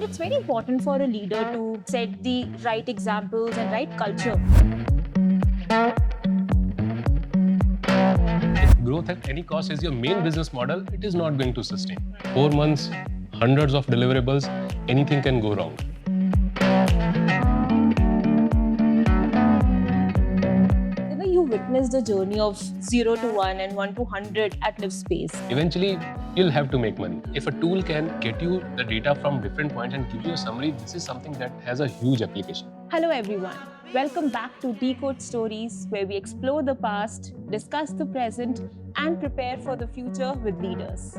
It's very important for a leader to set the right examples and right culture. If growth at any cost is your main business model, it is not going to sustain. 4 months, hundreds of deliverables, anything can go wrong. You witness the journey of 0 to 1 and 1 to 100 at LivSpace. Eventually, you'll have to make money. If a tool can get you the data from different points and give you a summary, this is something that has a huge application. Hello everyone. Welcome back to DecodeStories, where we explore the past, discuss the present, and prepare for the future with leaders.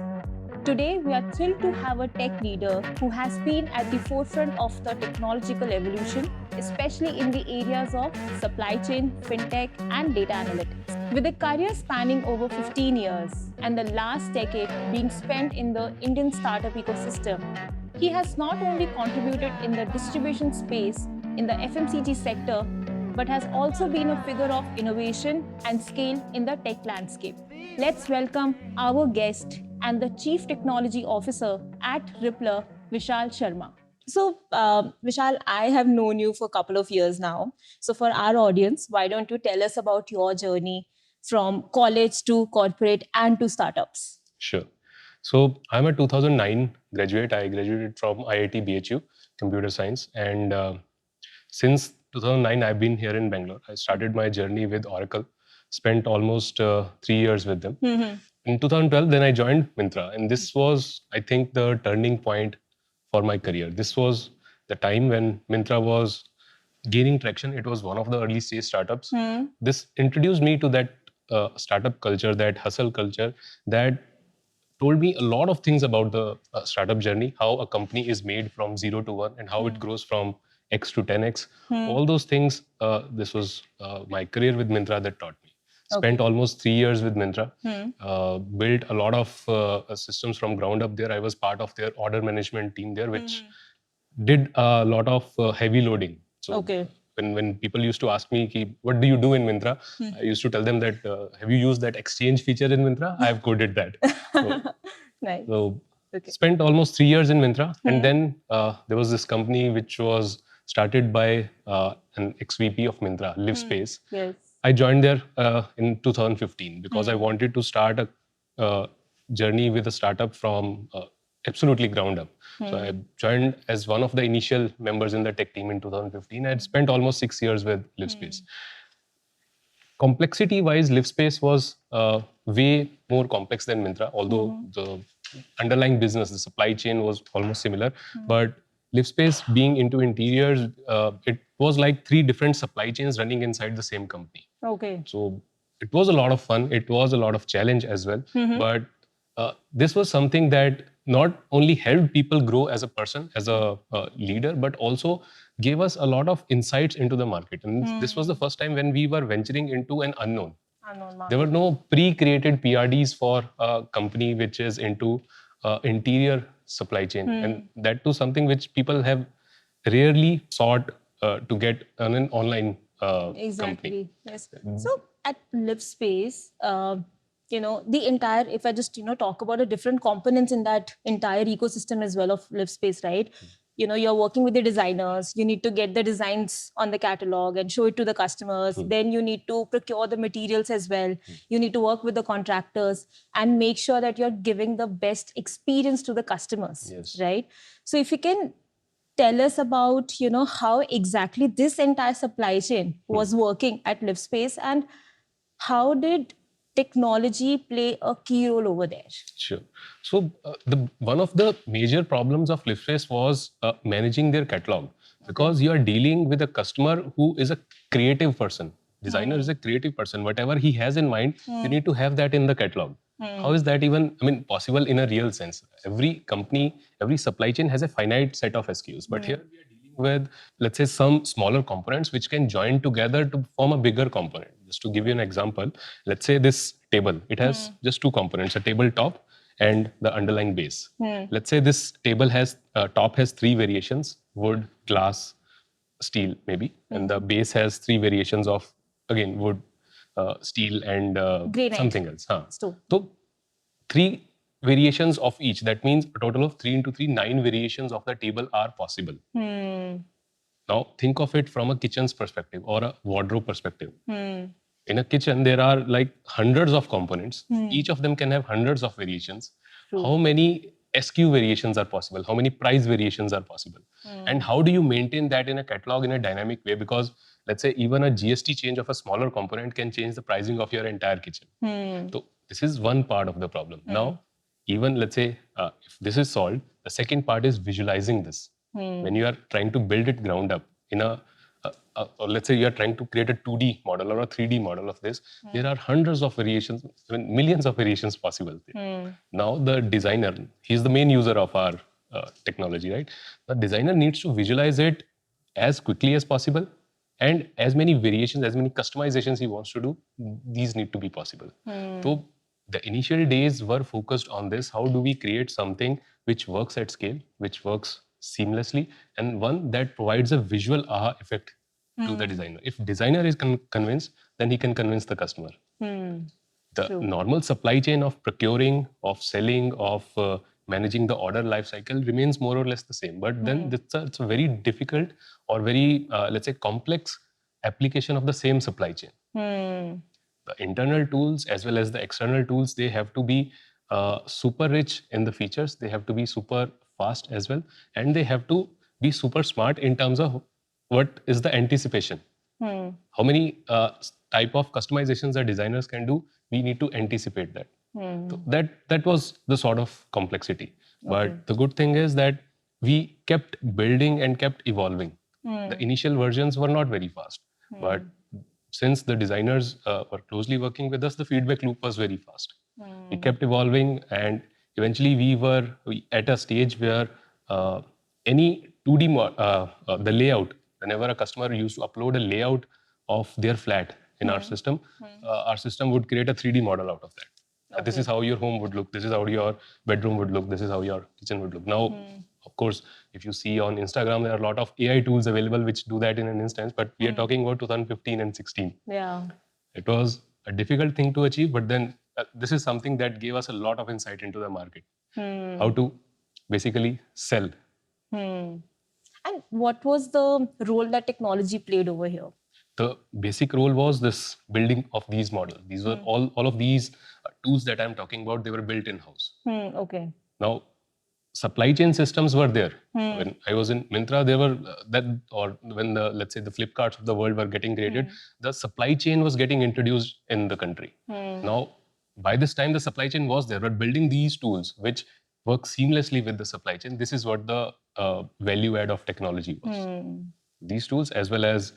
Today, we are thrilled to have a tech leader who has been at the forefront of the technological evolution, especially in the areas of supply chain, fintech, and data analytics. With a career spanning over 15 years and the last decade being spent in the Indian startup ecosystem, he has not only contributed in the distribution space in the FMCG sector, but has also been a figure of innovation and scale in the tech landscape. Let's welcome our guest and the Chief Technology Officer at Ripplr, Vishal Sharma. So, Vishal, I have known you for a couple of years now. So, for our audience, why don't you tell us about your journey from college to corporate and to startups? Sure. So I'm a 2009 graduate. I graduated from IIT BHU, Computer Science. And since 2009, I've been here in Bangalore. I started my journey with Oracle, spent almost 3 years with them. In 2012, then I joined Myntra. And this was, I think, the turning point for my career. This was the time when Myntra was gaining traction. It was one of the early stage startups. This introduced me to that startup culture, that hustle culture, that told me a lot of things about the startup journey, how a company is made from 0 to 1 and how it grows from X to 10X. All those things, this was my career with Myntra that taught me. Spent almost 3 years with Myntra, built a lot of systems from ground up there. I was part of their order management team there, which did a lot of heavy loading. So when people used to ask me, ki, what do you do in Myntra? I used to tell them that, have you used that exchange feature in Myntra? I've coded that. So, Nice. so spent almost 3 years in Myntra. And then there was this company which was started by an ex-VP of Myntra, LivSpace. Yes. I joined there in 2015 because I wanted to start a journey with a startup from absolutely ground up. So I joined as one of the initial members in the tech team in 2015. I had spent almost 6 years with LivSpace. Complexity-wise, LivSpace was way more complex than Myntra, although the underlying business, the supply chain was almost similar. But LivSpace being into interiors, it was like 3 different supply chains running inside the same company. Okay. So it was a lot of fun. It was a lot of challenge as well. But this was something that not only helped people grow as a person, as a leader, but also gave us a lot of insights into the market. And this was the first time when we were venturing into an unknown. There were no pre-created PRDs for a company which is into interior supply chain. And that too something which people have rarely sought to get on an online company. Yes. So at LivSpace, the entire, if I just, talk about the different components in that entire ecosystem as well of LivSpace, right? You're working with the designers, you need to get the designs on the catalog and show it to the customers. Then you need to procure the materials as well. You need to work with the contractors and make sure that you're giving the best experience to the customers, right? So if you can tell us about, how exactly this entire supply chain was working at LivSpace and how did technology play a key role over there? Sure. So one of the major problems of LivSpace was managing their catalog, because you are dealing with a customer who is a creative person. Designer is a creative person. Whatever he has in mind, you need to have that in the catalog. How is that even, possible in a real sense? Every company, every supply chain has a finite set of SKUs, but here we are dealing with, let's say, some smaller components which can join together to form a bigger component. Just to give you an example, let's say this table, it has just 2 components, a tabletop and the underlying base. Let's say this table has, top has 3 variations, wood, glass, steel maybe, and the base has 3 variations of, again, wood, steel and something else. So 3 variations of each. That means a total of 3 into 3, 9 variations of the table are possible. Now think of it from a kitchen's perspective or a wardrobe perspective. In a kitchen, there are like hundreds of components. Each of them can have hundreds of variations. True. How many SKU variations are possible? How many price variations are possible? And how do you maintain that in a catalog in a dynamic way? Because let's say even a GST change of a smaller component can change the pricing of your entire kitchen. So this is one part of the problem. Now, even let's say if this is solved, the second part is visualizing this. When you are trying to build it ground up in a or let's say you are trying to create a 2D model or a 3D model of this, there are hundreds of variations, even millions of variations possible there. Now the designer, he's the main user of our technology, right? The designer needs to visualize it as quickly as possible, and as many variations, as many customizations he wants to do, these need to be possible. So the initial days were focused on this. How do we create something which works at scale, which works seamlessly, and one that provides a visual aha effect to the designer. If designer is convinced, then he can convince the customer. The True. normal supply chain of procuring, of selling, of managing the order life cycle remains more or less the same. But then it's a very difficult or very, let's say, complex application of the same supply chain. The internal tools as well as the external tools, they have to be super rich in the features. They have to be super fast as well. And they have to be super smart in terms of what is the anticipation. How many type of customizations that designers can do, we need to anticipate that. So that was the sort of complexity. But the good thing is that we kept building and kept evolving. The initial versions were not very fast, but since the designers were closely working with us, the feedback loop was very fast. We kept evolving, and eventually we were at a stage where any 2D the layout, whenever a customer used to upload a layout of their flat in our system would create a 3D model out of that. This is how your home would look. This is how your bedroom would look. This is how your kitchen would look. Now, of course, if you see on Instagram, there are a lot of AI tools available which do that in an instance. But we are talking about 2015 and 16. Yeah. It was a difficult thing to achieve, but then this is something that gave us a lot of insight into the market. How to basically sell. And what was the role that technology played over here? The basic role was this building of these models. These were all of these tools that I'm talking about, they were built in-house. Okay. Now, supply chain systems were there. When I was in Myntra, they were when let's say the Flipkarts of the world were getting created, the supply chain was getting introduced in the country. Now, by this time, the supply chain was there, but building these tools which work seamlessly with the supply chain, this is what the value add of technology was. These tools, as well as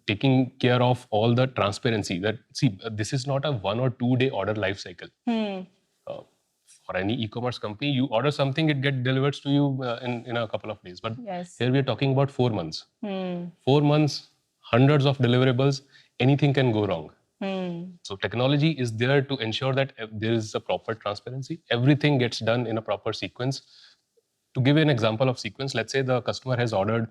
taking care of all the transparency. That this is not a 1 or 2 day order life cycle. For any e-commerce company, you order something, it gets delivered to you in a couple of days. But here we are talking about 4 months. 4 months, hundreds of deliverables, anything can go wrong. So technology is there to ensure that there is a proper transparency. Everything gets done in a proper sequence. To give you an example of sequence, let's say the customer has ordered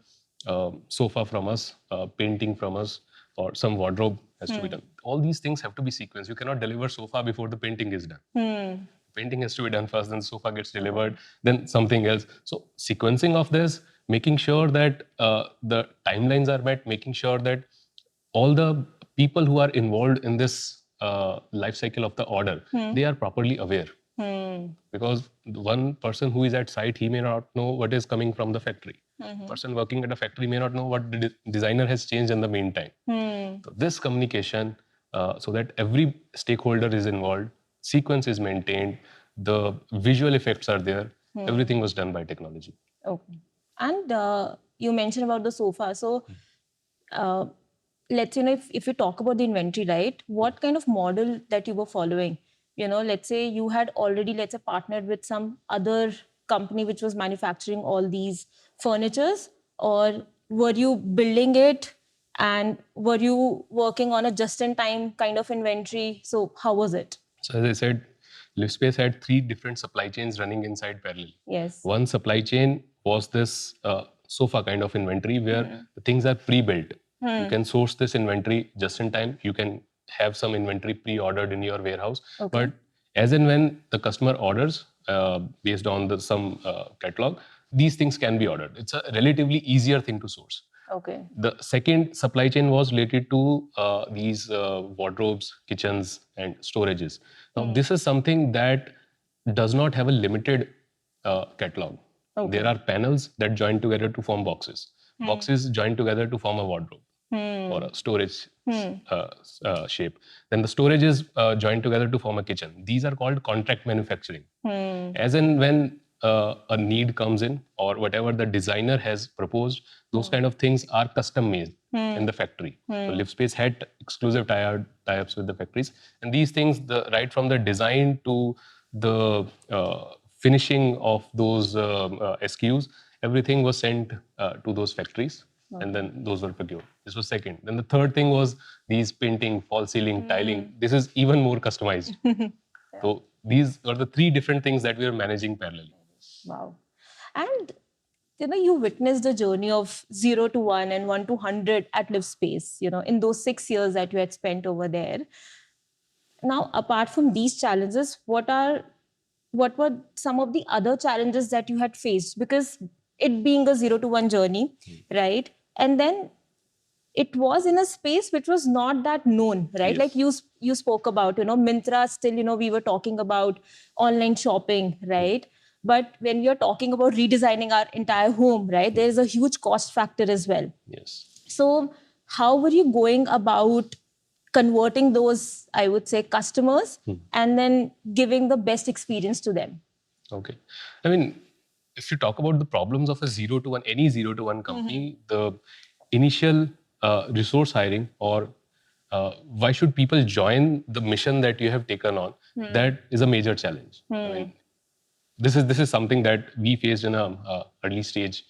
sofa from us, painting from us, or some wardrobe has to be done. All these things have to be sequenced. You cannot deliver sofa before the painting is done. Painting has to be done first, then sofa gets delivered, then something else. So sequencing of this, making sure that the timelines are met, making sure that all the people who are involved in this life cycle of the order, they are properly aware. Because one person who is at site, he may not know what is coming from the factory. Person working at a factory may not know what the designer has changed in the meantime. So this communication, so that every stakeholder is involved, sequence is maintained, the visual effects are there, everything was done by technology. Okay. And you mentioned about the sofa. So let's say, if you talk about the inventory, right, what kind of model that you were following? Let's say you had already, partnered with some other company which was manufacturing all these furnitures, or were you building it and were you working on a just-in-time kind of inventory? So how was it? So as I said, LivSpace had 3 different supply chains running inside parallel. Yes. One supply chain was this sofa kind of inventory where the things are pre-built. You can source this inventory just in time. You can have some inventory pre-ordered in your warehouse. But As and when the customer orders based on some catalog, these things can be ordered. It's a relatively easier thing to source. Okay. The second supply chain was related to these wardrobes, kitchens, and storages. Now, this is something that does not have a limited catalog. Okay. There are panels that join together to form boxes. Boxes join together to form a wardrobe or a storage shape. Then the storage is joined together to form a kitchen. These are called contract manufacturing. As in when a need comes in or whatever the designer has proposed, those kind of things are custom made in the factory. So LivSpace had exclusive tie-ups with the factories, and these things, right from the design to the finishing of those SKUs, everything was sent to those factories. And then those were procured. This was second. Then the third thing was these painting, false ceiling, tiling. This is even more customized. So these are the three different things that we are managing parallelly. Wow. And you witnessed the journey of 0 to 1 and 1 to 100 at LivSpace, in those 6 years that you had spent over there. Now, apart from these challenges, what were some of the other challenges that you had faced? Because it being a 0 to 1 journey, right? And then it was in a space which was not that known, right? Yes. Like you spoke about, Myntra, still, we were talking about online shopping, right? But when we are talking about redesigning our entire home, right, there is a huge cost factor as well. Yes. So how were you going about converting those, I would say, customers and then giving the best experience to them? Okay. I mean, if you talk about the problems of a 0 to 1, any 0 to 1 company, the initial resource hiring or why should people join the mission that you have taken on, that is a major challenge. I mean, this is something that we faced in a early stage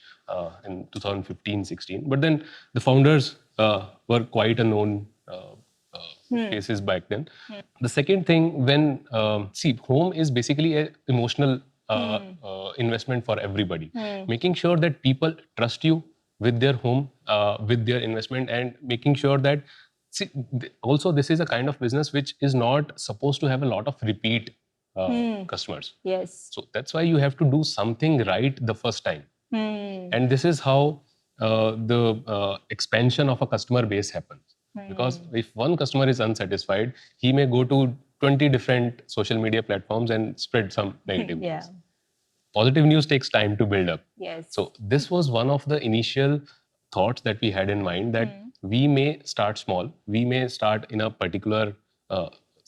in 2015-16. But then the founders were quite a known faces back then. The second thing, when home is basically an emotional investment for everybody. Making sure that people trust you with their home, with their investment, and making sure that also this is a kind of business which is not supposed to have a lot of repeat customers. Yes. So that's why you have to do something right the first time. And this is how the expansion of a customer base happens. Because if one customer is unsatisfied, he may go to 20 different social media platforms and spread some negative news. Positive news takes time to build up. Yes. So this was one of the initial thoughts that we had in mind, that we may start small, we may start in a particular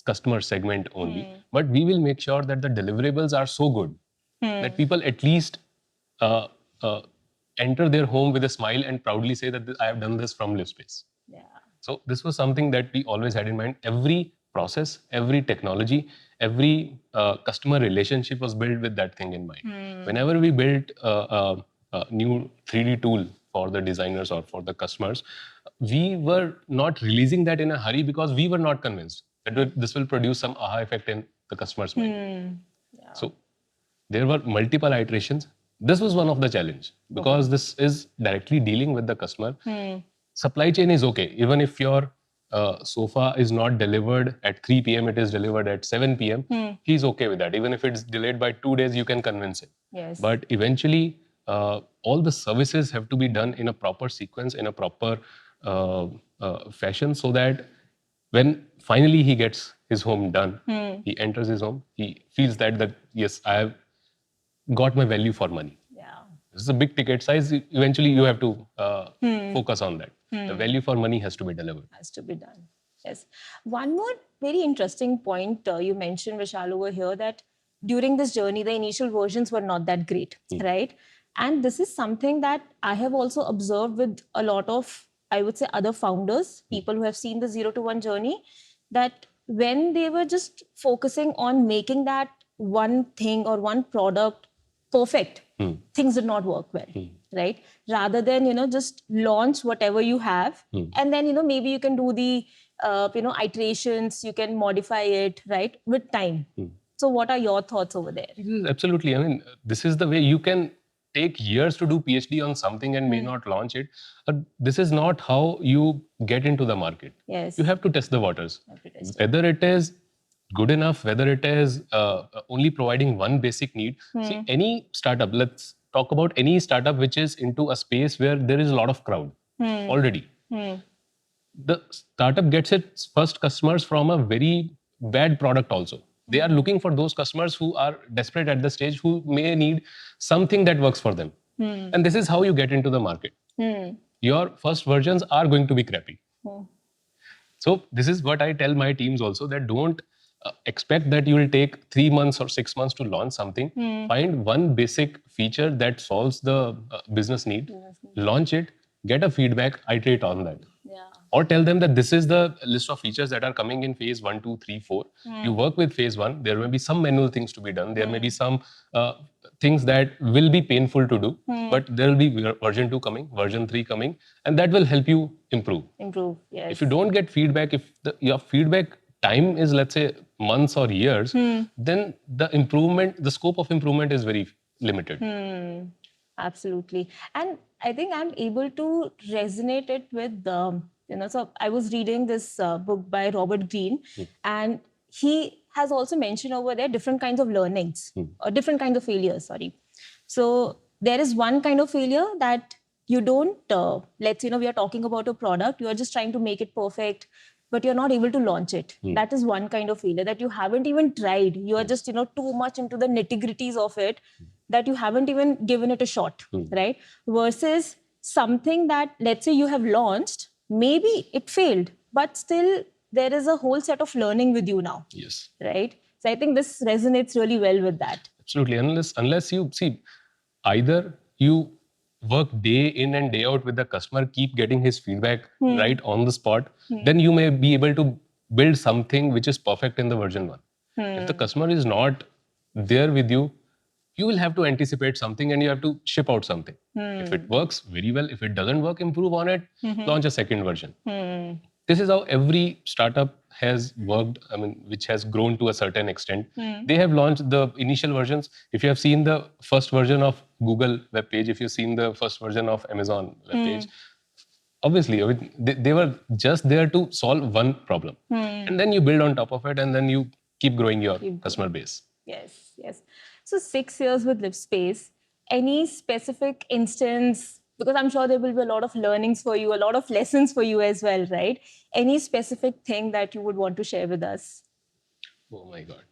customer segment only, but we will make sure that the deliverables are so good that people at least enter their home with a smile and proudly say that I have done this from LivSpace. Yeah. So this was something that we always had in mind. Every process, every technology, every customer relationship was built with that thing in mind. Whenever we built a new 3D tool for the designers or for the customers, we were not releasing that in a hurry because we were not convinced that this will produce some aha effect in the customer's mind. Yeah. So there were multiple iterations. This was one of the challenge because this is directly dealing with the customer. Supply chain is okay. Even if your sofa is not delivered at 3 p.m., it is delivered at 7 p.m. He's okay with that. Even if it's delayed by 2 days, you can convince him. Yes. But eventually, all the services have to be done in a proper sequence, in a proper fashion, so that when finally he gets his home done, he enters his home, he feels that yes, I have got my value for money. Yeah. This is a big ticket size. Eventually, you have to focus on that. The value for money has to be delivered. Has to be done. Yes. One more very interesting point you mentioned, Vishal, over here, that during this journey, the initial versions were not that great, right? And this is something that I have also observed with a lot of, I would say, other founders, people who have seen the 0 to 1 journey, that when they were just focusing on making that one thing or one product perfect, things did not work well, right? Rather than, just launch whatever you have, and then, maybe you can do the, iterations, you can modify it, right, with time. So what are your thoughts over there? Absolutely. I mean, this is the way you can take years to do PhD on something and may not launch it. This is not how you get into the market. Yes. You have to test the waters. Whether it is good enough, whether it is only providing one basic need. See, any startup, let's talk about any startup which is into a space where there is a lot of crowd already. The startup gets its first customers from a very bad product also. They are looking for those customers who are desperate at the stage, who may need something that works for them. And this is how you get into the market. Your first versions are going to be crappy. So this is what I tell my teams also, that don't expect that you will take 3 months or 6 months to launch something. Find one basic feature that solves the business need, launch it, get a feedback, iterate on that. Or tell them that this is the list of features that are coming in phase 1, 2, 3, 4. You work with phase 1. There may be some manual things to be done. There may be some things that will be painful to do, but there will be version 2 coming, version 3 coming, and that will help you improve. Yes. If you don't get feedback, if your feedback time is, let's say, months or years, then the scope of improvement is very limited. Absolutely. And I think I'm able to resonate it with so I was reading this book by Robert Greene, and he has also mentioned over there different kinds of learnings or different kinds of failures, sorry. So there is one kind of failure that you don't, let's we are talking about a product, you are just trying to make it perfect, but you're not able to launch it. That is one kind of failure, that you haven't even tried. You are just, too much into the nitty-gritties of it, that you haven't even given it a shot, right? Versus something that, let's say you have launched, maybe it failed, but still there is a whole set of learning with you now. Yes. Right? So I think this resonates really well with that. Absolutely. Unless you see, either you work day in and day out with the customer, keep getting his feedback right on the spot, then you may be able to build something which is perfect in the version 1. If the customer is not there with you, you will have to anticipate something and you have to ship out something. If it works, very well. If it doesn't work, improve on it, launch a second version. This is how every startup has worked, which has grown to a certain extent. They have launched the initial versions. If you have seen the first version of Google web page, if you've seen the first version of Amazon web page, obviously they were just there to solve one problem. And then you build on top of it, and then you keep growing your customer base. Yes, yes. So 6 years with LivSpace, any specific instance, because I'm sure there will be a lot of learnings for you, a lot of lessons for you as well, right? Any specific thing that you would want to share with us? Oh my God.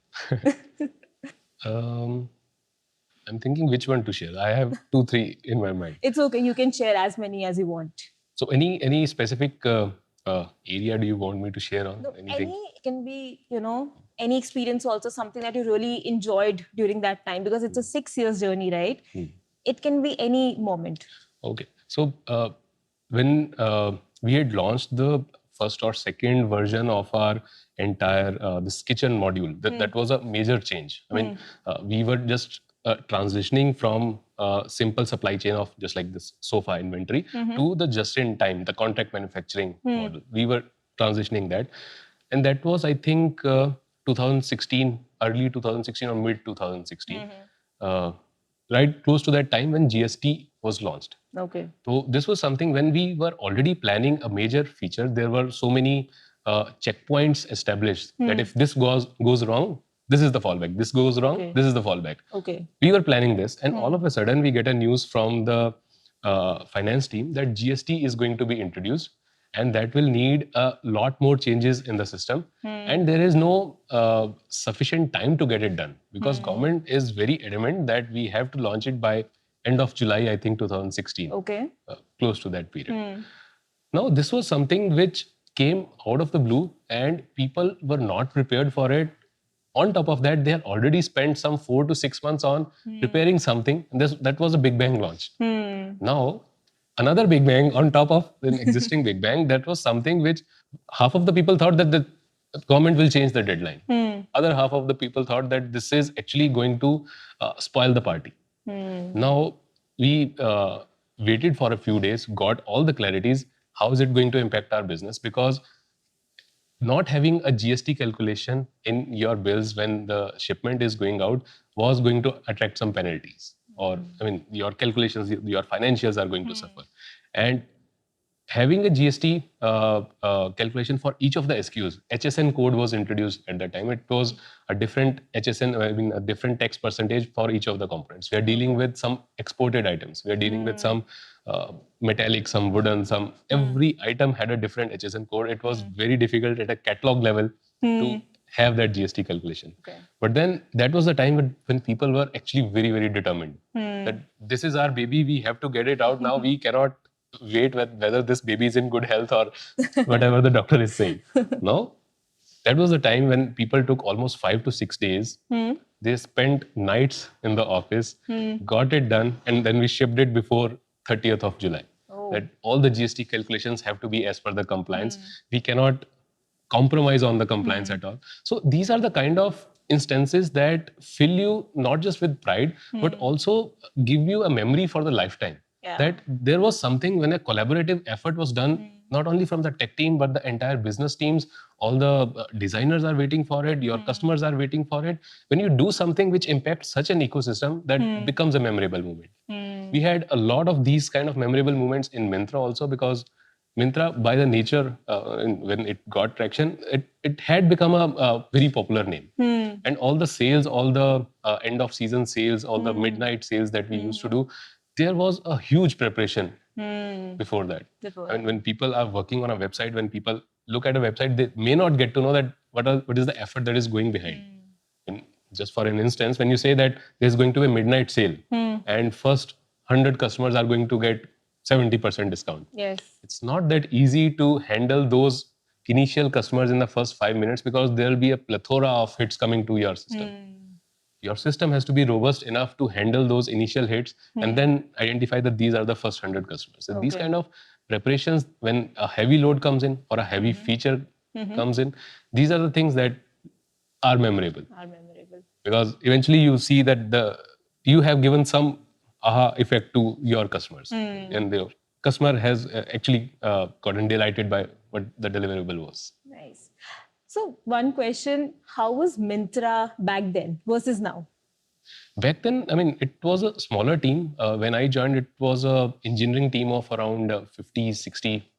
I'm thinking which one to share. I have 2, 3 in my mind. It's okay. You can share as many as you want. So any specific area do you want me to share on? No, any can be, any experience also, something that you really enjoyed during that time, because it's a 6 years journey, right? It can be any moment. Okay. So when we had launched the first or second version of our entire this kitchen module, that was a major change. We were just transitioning from simple supply chain of just like this sofa inventory to the just-in-time, the contract manufacturing model. We were transitioning that. And that was, I think, 2016, early 2016 or mid 2016. Right close to that time when GST was launched. Okay. So this was something when we were already planning a major feature. There were so many checkpoints established that if this goes wrong, this is the fallback. This goes wrong, this is the fallback. Okay. We were planning this, and all of a sudden we get a news from the finance team that GST is going to be introduced, and that will need a lot more changes in the system. And there is no sufficient time to get it done, because government is very adamant that we have to launch it by end of July, I think 2016. Okay. Close to that period. Now, this was something which came out of the blue, and people were not prepared for it. On top of that, they had already spent some 4 to 6 months on preparing something. That was a big bang launch. Now, another big bang on top of an existing big bang, that was something which half of the people thought that the government will change the deadline. Other half of the people thought that this is actually going to spoil the party. Now, we waited for a few days, got all the clarities. How is it going to impact our business? Because not having a GST calculation in your bills when the shipment is going out was going to attract some penalties. Or, your calculations, your financials are going to suffer. And having a GST calculation for each of the SKUs. HSN code was introduced at that time. It was a different HSN, I mean, a different tax percentage for each of the components. We are dealing with some exported items. We are dealing with some metallic, some wooden, some. Every item had a different HSN code. It was very difficult at a catalog level to have that GST calculation. Okay. But then that was the time when people were actually very, very determined that this is our baby. We have to get it out now. We cannot wait whether this baby is in good health or whatever the doctor is saying. No, that was the time when people took almost 5 to 6 days. They spent nights in the office, got it done, and then we shipped it before 30th of July. That all the GST calculations have to be as per the compliance. We cannot compromise on the compliance at all. So these are the kind of instances that fill you not just with pride, but also give you a memory for the lifetime. Yeah. That there was something when a collaborative effort was done, not only from the tech team, but the entire business teams, all the designers are waiting for it, your customers are waiting for it. When you do something which impacts such an ecosystem, that becomes a memorable moment. We had a lot of these kind of memorable moments in Myntra also, because Myntra, by the nature, when it got traction, it had become a very popular name. And all the sales, all the end of season sales, all the midnight sales that we used to do, there was a huge preparation before that. And when people are working on a website, when people look at a website, they may not get to know that what is the effort that is going behind. And just for an instance, when you say that there's going to be a midnight sale and first 100 customers are going to get 70% discount. Yes. It's not that easy to handle those initial customers in the first 5 minutes, because there'll be a plethora of hits coming to your system. Your system has to be robust enough to handle those initial hits and then identify that these are the first 100 customers. So these kind of preparations, when a heavy load comes in or a heavy feature comes in, these are the things that are memorable. Because eventually you see that you have given some aha effect to your customers, and the customer has actually gotten delighted by what the deliverable was. Nice. So one question, how was Myntra back then versus now? Back then, I mean, it was a smaller team. When I joined, it was a engineering team of around 50, 60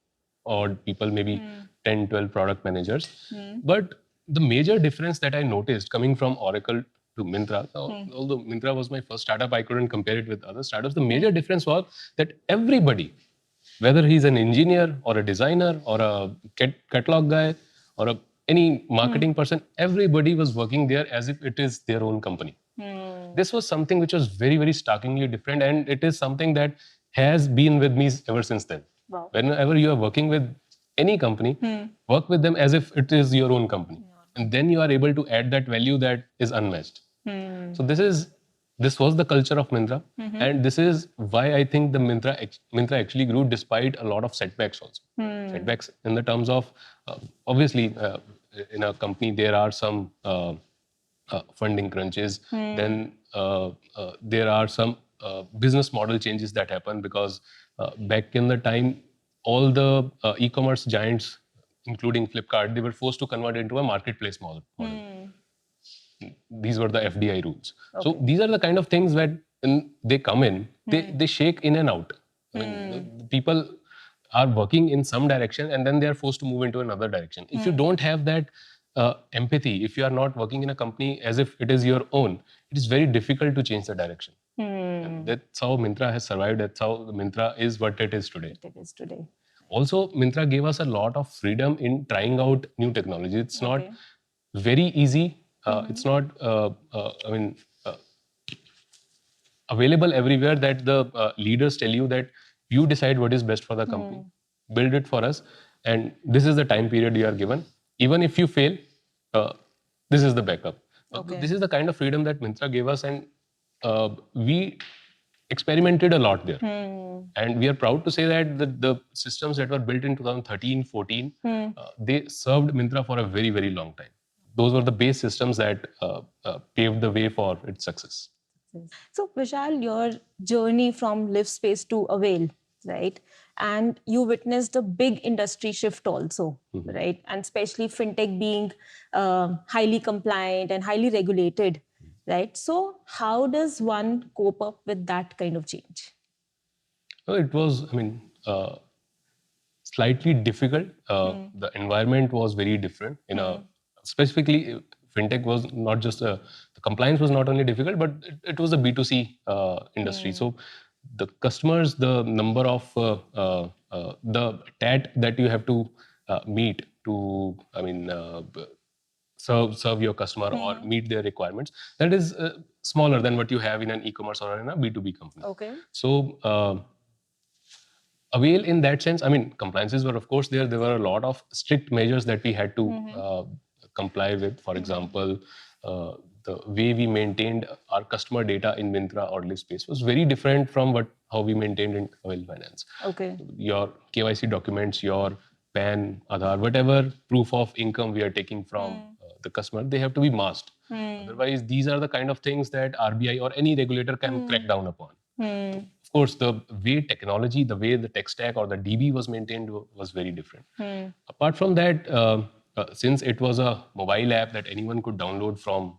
odd people, maybe 10, 12 product managers. But the major difference that I noticed coming from Oracle to Myntra, although Myntra was my first startup, I couldn't compare it with other startups. The major difference was that everybody, whether he's an engineer or a designer or a catalog guy or any marketing person, everybody was working there as if it is their own company. This was something which was very, very starkly different, and it is something that has been with me ever since then. Wow. Whenever you are working with any company, work with them as if it is your own company, and then you are able to add that value that is unmatched. So this was the culture of Myntra, and this is why I think the Myntra actually grew despite a lot of setbacks also. Setbacks in the terms of obviously in a company there are some funding crunches. Then there are some business model changes that happen, because back in the time, all the e-commerce giants, including Flipkart, they were forced to convert into a marketplace model. These were the FDI rules. So these are the kind of things that when they come in, they shake in and out. I mean, the people are working in some direction and then they are forced to move into another direction. If you don't have that empathy, if you are not working in a company as if it is your own, it is very difficult to change the direction. And that's how Myntra has survived. That's how Myntra is what it is today. Also, Myntra gave us a lot of freedom in trying out new technology. It's not very easy. It's not, I mean, available everywhere that the leaders tell you that you decide what is best for the company. Build it for us. And this is the time period you are given. Even if you fail, this is the backup. This is the kind of freedom that Myntra gave us. And we experimented a lot there. And we are proud to say that the systems that were built in 2013, 14, they served Myntra for a very, very long time. Those were the base systems that paved the way for its success. So, Vishal, your journey from LivSpace to Avail, right? And you witnessed a big industry shift also, right? And especially fintech being highly compliant and highly regulated, right? So, how does one cope up with that kind of change? It was, I mean, slightly difficult. The environment was very different. Specifically, fintech was not just the compliance was not only difficult, but it was a B2C industry. So the customers, the number of the TAT that you have to meet to, serve your customer or meet their requirements, that is smaller than what you have in an e-commerce or in a B2B company. Okay. So Avail in that sense, compliances were of course there. There were a lot of strict measures that we had to comply with. For example, the way we maintained our customer data in Myntra or LivSpace was very different from how we maintained in Avail Finance. Okay. Your KYC documents, your PAN, Aadhaar, whatever proof of income we are taking from the customer, they have to be masked. Otherwise, these are the kind of things that RBI or any regulator can crack down upon. Of course, the way technology, the way the tech stack or the DB was maintained was very different. Apart from that, since it was a mobile app that anyone could download from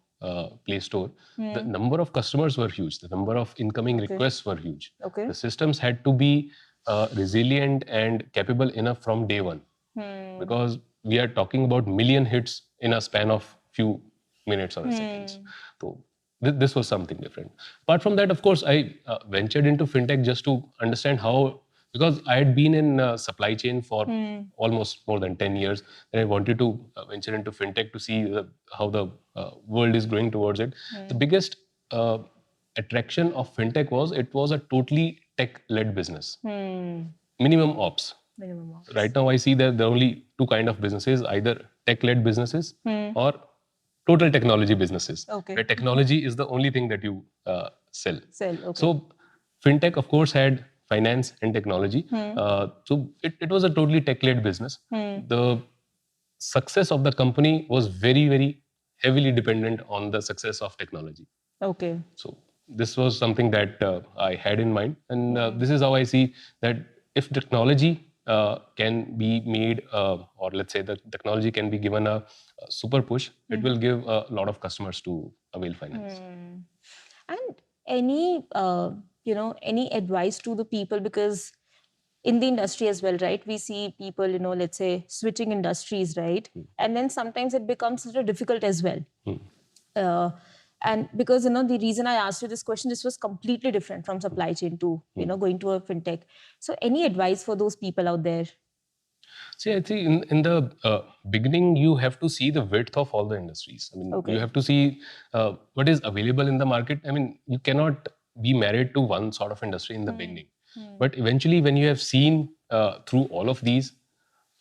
Play Store, the number of customers were huge. The number of incoming requests were huge. Okay. The systems had to be resilient and capable enough from day one, because we are talking about million hits in a span of few minutes or seconds. So this was something different. Apart from that, of course, I ventured into fintech just to understand how, because I had been in supply chain for almost more than 10 years, and I wanted to venture into fintech to see how the world is going towards it. The biggest attraction of fintech was it was a totally tech-led business. Minimum ops. Right now, I see that there are only two kind of businesses: either tech-led businesses or total technology businesses. Okay. Where technology is the only thing that you sell. Okay. So fintech, of course, had finance and technology. So it was a totally tech-led business. The success of the company was very, very heavily dependent on the success of technology. Okay. So this was something that I had in mind, and this is how I see that if technology can be made, or let's say the technology can be given a super push, it will give a lot of customers to Avail Finance. And any any advice to the people, because in the industry as well, right, we see people, let's say switching industries, right, and then sometimes it becomes sort of difficult as well. And because the reason I asked you this question, this was completely different from supply chain to going to a fintech. So any advice for those people out there? See, I think in the beginning, you have to see the width of all the industries. You have to see what is available in the market. You cannot be married to one sort of industry in the beginning. But eventually, when you have seen through all of these,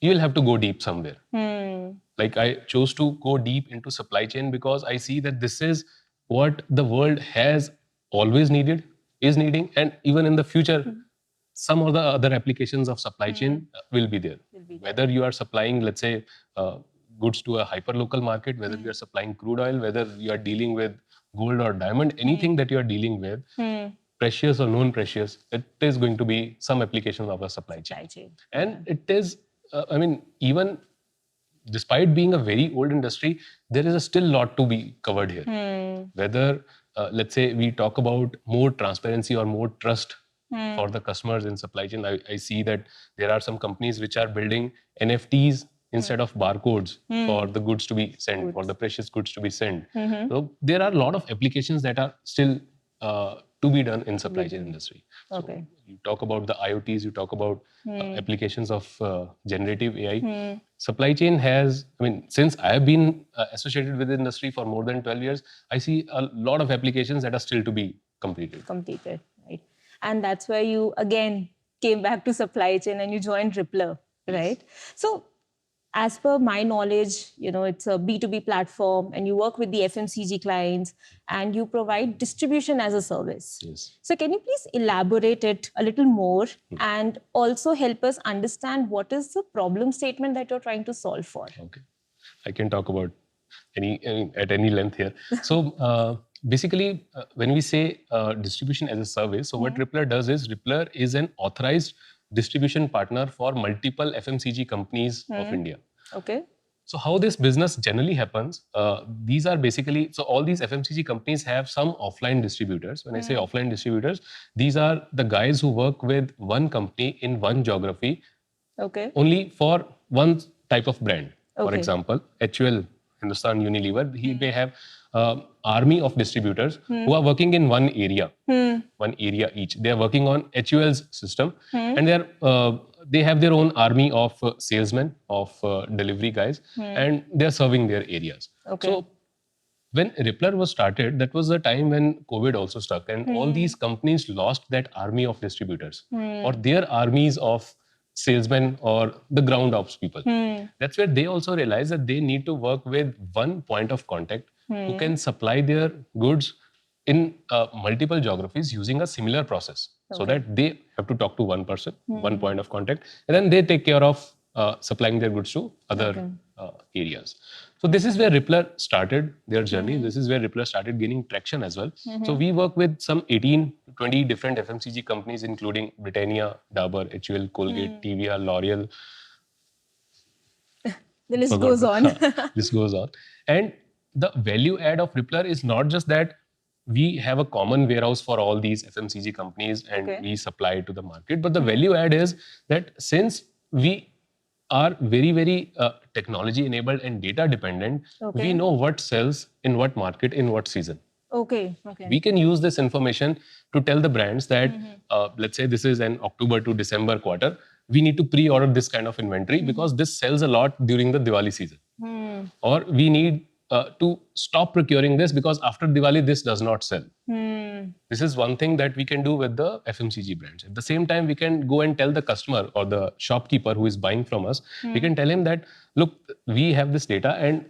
you will have to go deep somewhere. Like I chose to go deep into supply chain because I see that this is what the world has always needed, is needing, and even in the future, some of the other applications of supply chain will be there. Whether you are supplying, let's say, goods to a hyper-local market, whether you are supplying crude oil, whether you are dealing with gold or diamond, anything that you are dealing with, precious or non-precious, it is going to be some application of a supply chain. And it is, even despite being a very old industry, there is a still lot to be covered here. Whether, let's say, we talk about more transparency or more trust for the customers in supply chain, I see that there are some companies which are building NFTs instead of barcodes for the goods to be sent, for the precious goods to be sent. So there are a lot of applications that are still to be done in supply chain industry. So you talk about the IoTs, you talk about applications of generative AI. Supply chain has, since I have been associated with the industry for more than 12 years, I see a lot of applications that are still to be completed. Right. And that's where you again came back to supply chain and you joined Ripplr, right? So as per my knowledge, it's a B2B platform and you work with the FMCG clients and you provide distribution as a service. Yes. So can you please elaborate it a little more and also help us understand what is the problem statement that you're trying to solve for? Okay. I can talk about at any length here. So basically, when we say distribution as a service, so what Ripplr does is Ripplr is an authorized distribution partner for multiple FMCG companies of India. Okay. So how this business generally happens, these are basically, so all these FMCG companies have some offline distributors. When I say offline distributors, these are the guys who work with one company in one geography Okay. only for one type of brand. For Okay. example, HUL, Hindustan Unilever, he may have army of distributors who are working in one area each. They are working on HUL's system, and they have their own army of salesmen, of delivery guys, and they are serving their areas. Okay. So when Ripplr was started, that was the time when COVID also struck, and all these companies lost that army of distributors or their armies of salesmen or the ground ops people. That's where they also realized that they need to work with one point of contact who can supply their goods in multiple geographies using a similar process, so Okay. that they have to talk to one person, one point of contact, and then they take care of supplying their goods to other areas. So this is where Ripplr started their journey. This is where Ripplr started gaining traction as well. So we work with some 18 to 20 different FMCG companies, including Britannia, Dabur, HUL, Colgate, TVR, L'Oreal. The list goes on. This goes on. And the value add of Ripplr is not just that we have a common warehouse for all these FMCG companies and we supply it to the market, but the value add is that since we are very, very technology enabled and data dependent, we know what sells in what market, in what season. Okay. We can use this information to tell the brands that, let's say this is an October to December quarter, we need to pre-order this kind of inventory because this sells a lot during the Diwali season. Or we need to stop procuring this because after Diwali, this does not sell. This is one thing that we can do with the FMCG brands. At the same time, we can go and tell the customer or the shopkeeper who is buying from us, we can tell him that, look, we have this data and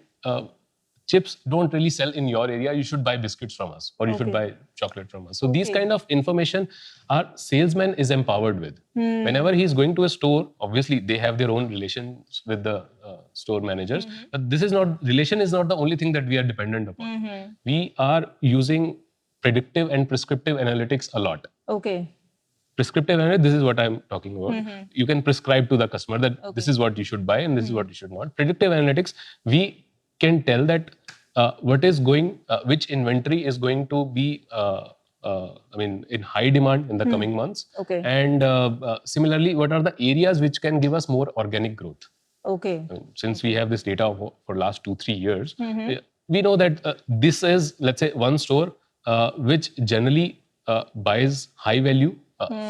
chips don't really sell in your area. You should buy biscuits from us, or you should buy chocolate from us. So these kind of information our salesman is empowered with. Whenever he's going to a store, obviously they have their own relations with the store managers, but relation is not the only thing that we are dependent upon. We are using predictive and prescriptive analytics a lot. Okay. Prescriptive analytics, this is what I'm talking about. You can prescribe to the customer that this is what you should buy and this is what you should not. Predictive analytics, we can tell that which inventory is going to be in high demand in the coming months. Okay. And similarly, what are the areas which can give us more organic growth? Okay. Since we have this data for last 2-3 years, we know that this is, let's say, one store which generally buys high value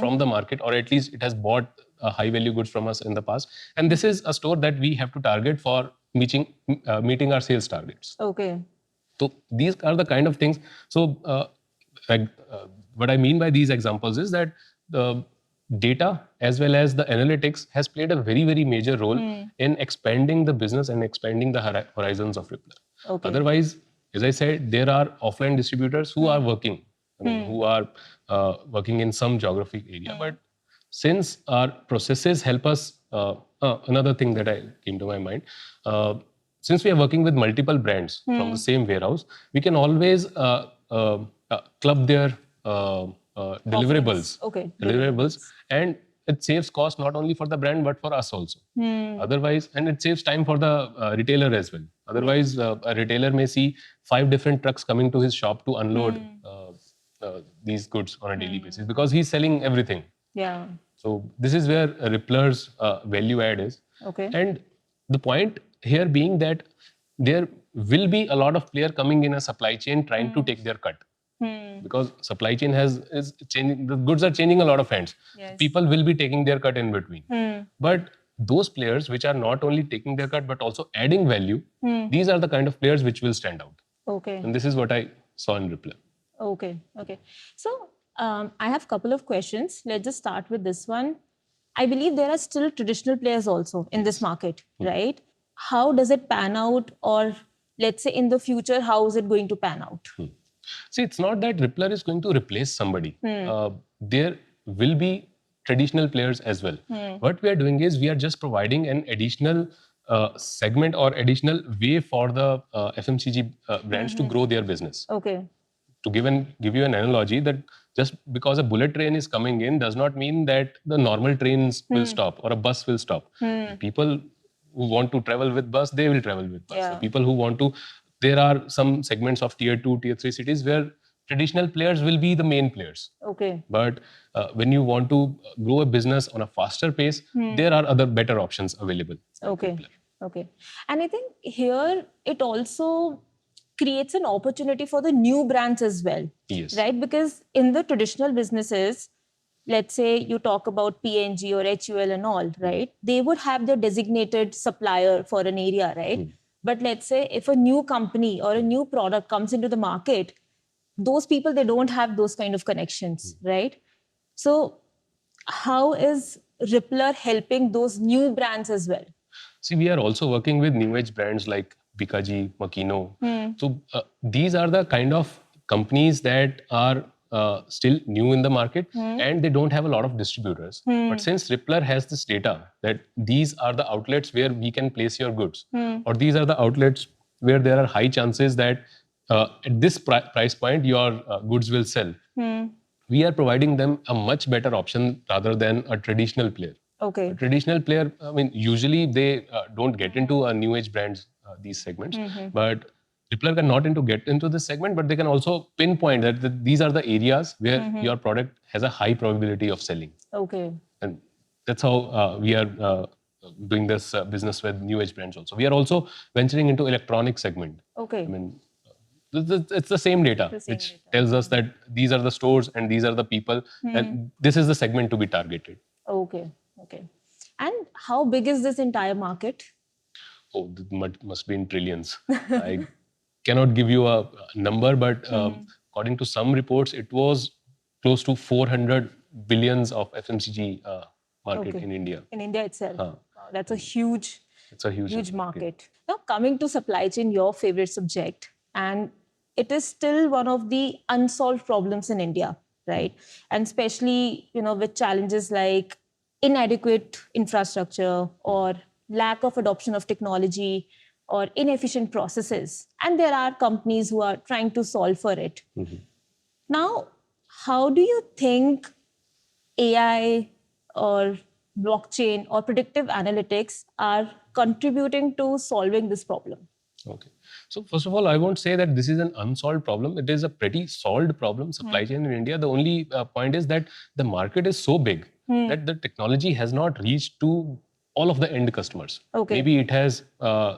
from the market, or at least it has bought high value goods from us in the past. And this is a store that we have to target for meeting our sales targets. Okay. So these are the kind of things. So what I mean by these examples is that the data as well as the analytics has played a very, very major role in expanding the business and expanding the horizons of Ripplr. Okay. Otherwise, as I said, there are offline distributors who are working, who are working in some geographic area. But since our processes help us, another thing that came to my mind, since we are working with multiple brands from the same warehouse, we can always club their deliverables. Okay. Deliverables, and it saves cost not only for the brand but for us also. Otherwise, and it saves time for the retailer as well. Otherwise, a retailer may see 5 different trucks coming to his shop to unload these goods on a daily basis because he's selling everything. Yeah. So this is where Ripplr's value add is. Okay. And the point here being that there will be a lot of players coming in a supply chain trying to take their cut. Because supply chain is changing, the goods are changing a lot of hands. Yes. People will be taking their cut in between. But those players which are not only taking their cut but also adding value, these are the kind of players which will stand out. Okay. And this is what I saw in Ripplr. Okay. So I have a couple of questions. Let's just start with this one. I believe there are still traditional players also in this market, right? How does it pan out, or let's say in the future, how is it going to pan out? See, it's not that Ripplr is going to replace somebody. There will be traditional players as well. What we are doing is we are just providing an additional segment or additional way for the FMCG brands to grow their business. Okay. To give you an analogy, that just because a bullet train is coming in does not mean that the normal trains will stop or a bus will stop. People who want to travel with bus, they will travel with bus. Yeah. The people who want to, there are some segments of tier 2, tier 3 cities where traditional players will be the main players. Okay. But when you want to grow a business on a faster pace, there are other better options available. Okay. Okay. And I think here it also creates an opportunity for the new brands as well. Yes. Right? Because in the traditional businesses, let's say you talk about P&G or HUL and all, right? They would have their designated supplier for an area, right? But let's say if a new company or a new product comes into the market, those people, they don't have those kind of connections, right? So how is Ripplr helping those new brands as well? See, we are also working with new age brands like Bikaji, Makino. So these are the kind of companies that are still new in the market and they don't have a lot of distributors. But since Ripplr has this data that these are the outlets where we can place your goods, or these are the outlets where there are high chances that at this price point your goods will sell. We are providing them a much better option rather than a traditional player. Okay. A traditional player, I mean, usually they don't get into a new age brands, these segments, but Ripplr can not get into this segment, but they can also pinpoint that these are the areas where your product has a high probability of selling. Okay. And that's how we are doing this business with new age brands also. We are also venturing into electronic segment. Okay. I mean, it's the same data which tells us that these are the stores and these are the people and this is the segment to be targeted. Okay. Okay. And how big is this entire market? Oh, it must be in trillions. I cannot give you a number, but according to some reports, it was close to 400 billions of FMCG market in India. In India itself. Wow, that's a huge, it's a huge market. Now, coming to supply chain, your favorite subject, and it is still one of the unsolved problems in India, right? And especially, with challenges like inadequate infrastructure or lack of adoption of technology or inefficient processes. And there are companies who are trying to solve for it. Now, how do you think AI or blockchain or predictive analytics are contributing to solving this problem? Okay. So first of all, I won't say that this is an unsolved problem. It is a pretty solved problem, supply chain in India. The only point is that the market is so big that the technology has not reached to all of the end customers. Okay. Maybe it has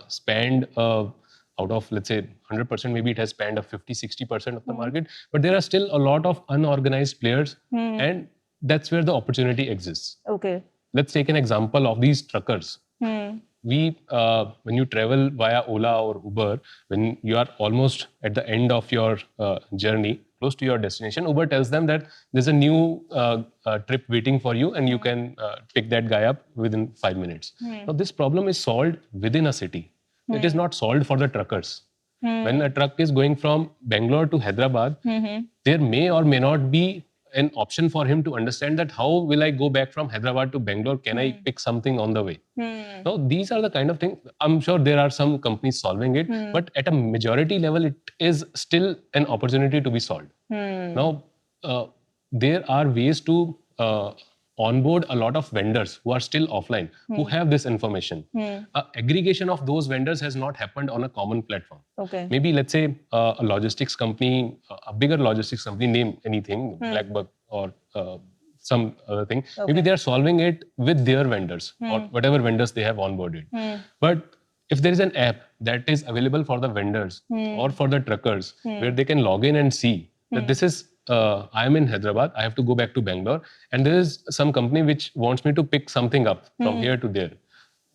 spanned out of, let's say, 100%, maybe it has spanned a 50-60% of the market. But there are still a lot of unorganized players and that's where the opportunity exists. Okay. Let's take an example of these truckers. When you travel via Ola or Uber, when you are almost at the end of your journey, close to your destination, Uber tells them that there's a new trip waiting for you and you can pick that guy up within 5 minutes. Now, this problem is solved within a city. It is not solved for the truckers. When a truck is going from Bangalore to Hyderabad, there may or may not be an option for him to understand that how will I go back from Hyderabad to Bangalore? Can I pick something on the way? Now, these are the kind of things, I'm sure there are some companies solving it, but at a majority level, it is still an opportunity to be solved. Now, there are ways to onboard a lot of vendors who are still offline, who have this information. Aggregation of those vendors has not happened on a common platform. Okay. Maybe let's say a logistics company, a bigger logistics company, name anything, Blackbuck or some other thing. Maybe they are solving it with their vendors or whatever vendors they have onboarded. But if there is an app that is available for the vendors or for the truckers where they can log in and see that this is I am in Hyderabad, I have to go back to Bangalore, and there is some company which wants me to pick something up from here to there.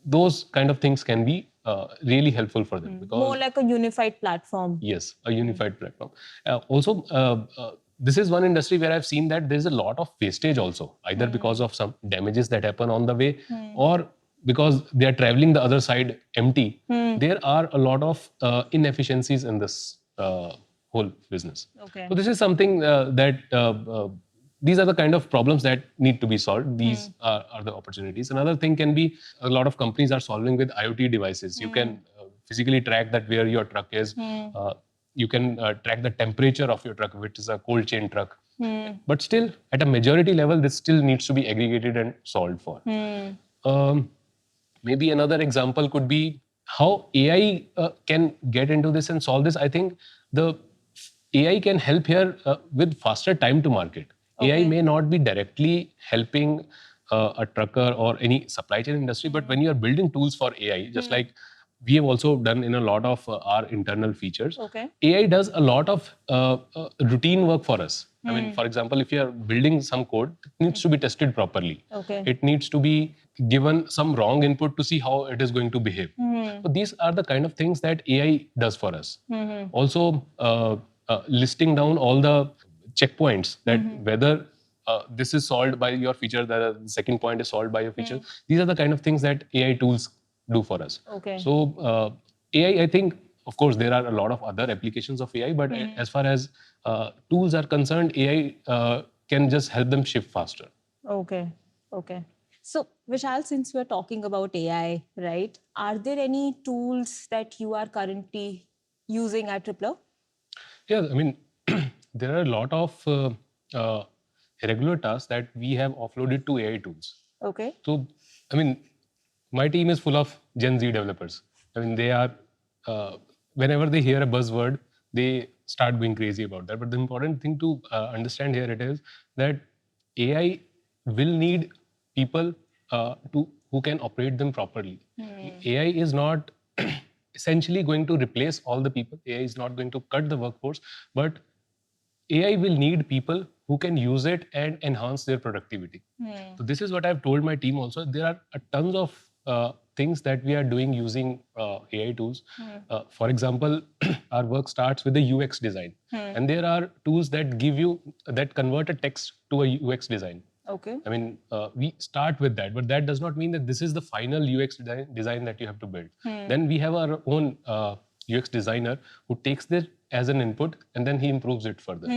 Those kind of things can be really helpful for them. Because more like a unified platform. Yes, a unified platform. Also, this is one industry where I've seen that there's a lot of wastage also, either because of some damages that happen on the way or because they are traveling the other side empty. There are a lot of inefficiencies in this whole business. Okay. So this is something that these are the kind of problems that need to be solved. These are the opportunities. Another thing can be a lot of companies are solving with IoT devices. You can physically track that where your truck is. You can track the temperature of your truck, which is a cold chain truck. But still, at a majority level, this still needs to be aggregated and solved for. Maybe another example could be how AI can get into this and solve this. I think the AI can help here with faster time to market. AI Okay. may not be directly helping a trucker or any supply chain industry, but when you are building tools for AI, just like we have also done in a lot of our internal features, Okay. AI does a lot of routine work for us. I mean, for example, if you are building some code, it needs to be tested properly. Okay. It needs to be given some wrong input to see how it is going to behave. So these are the kind of things that AI does for us. Also, listing down all the checkpoints that whether this is solved by your feature, the second point is solved by your feature. These are the kind of things that AI tools do for us. Okay. So AI, I think, of course, there are a lot of other applications of AI, but as far as tools are concerned, AI can just help them shift faster. Okay. Okay. So, Vishal, since we're talking about AI, right, are there any tools that you are currently using at Ripplr? Yeah, I mean, there are a lot of regular tasks that we have offloaded to AI tools. Okay. So, I mean, my team is full of Gen Z developers. I mean, they are, whenever they hear a buzzword, they start going crazy about that. But the important thing to understand here it is that AI will need people who can operate them properly. AI is not essentially going to replace all the people. AI is not going to cut the workforce, but AI will need people who can use it and enhance their productivity. So this is what I've told my team also. There are tons of things that we are doing using AI tools. For example, our work starts with the UX design, and there are tools that give you that convert a text to a UX design. Okay. I mean, we start with that, but that does not mean that this is the final UX design that you have to build. Then we have our own UX designer who takes this as an input and then he improves it further.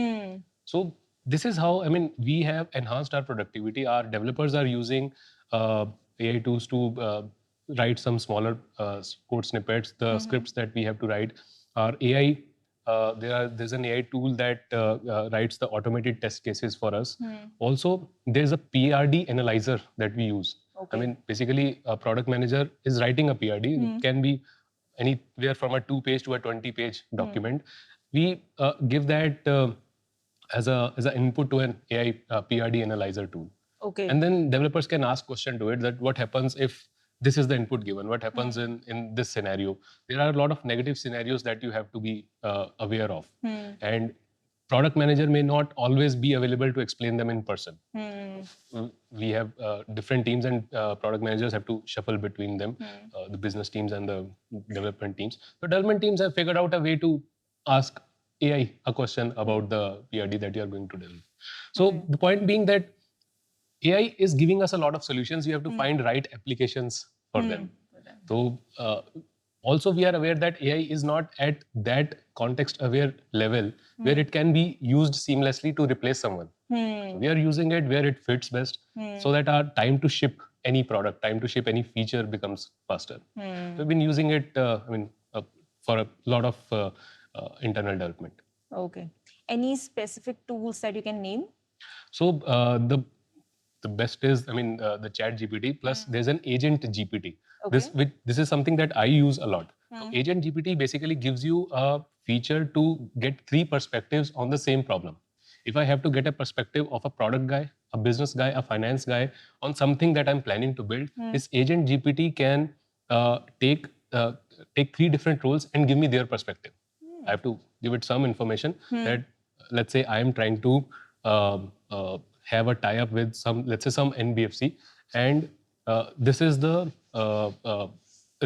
So this is how, I mean, we have enhanced our productivity. Our developers are using AI tools to write some smaller code snippets, the scripts that we have to write. Our AI, there's an AI tool that writes the automated test cases for us. Also, there's a PRD analyzer that we use. Okay. I mean, basically, a product manager is writing a PRD. It can be anywhere from a 2-page to a 20-page document. We give that as an input to an AI PRD analyzer tool. Okay. And then developers can ask question to it that what happens if this is the input given, what happens in this scenario. There are a lot of negative scenarios that you have to be aware of, and product manager may not always be available to explain them in person. We have different teams, and product managers have to shuffle between them, the business teams and the development teams. The development teams have figured out a way to ask AI a question about the PRD that you are going to develop. So the point being that AI is giving us a lot of solutions. We have to find right applications for them. So also we are aware that AI is not at that context aware level where it can be used seamlessly to replace someone. So we are using it where it fits best so that our time to ship any product, time to ship any feature becomes faster. We've been using it, for a lot of internal development. Okay. Any specific tools that you can name? So the best is, I mean, the Chat GPT plus there's an Agent GPT. Okay. This is something that I use a lot. So Agent GPT basically gives you a feature to get 3 perspectives on the same problem. If I have to get a perspective of a product guy, a business guy, a finance guy on something that I'm planning to build, this Agent GPT can take 3 different roles and give me their perspective. I have to give it some information that, let's say, I am trying to have a tie-up with some, let's say, some NBFC, and this is the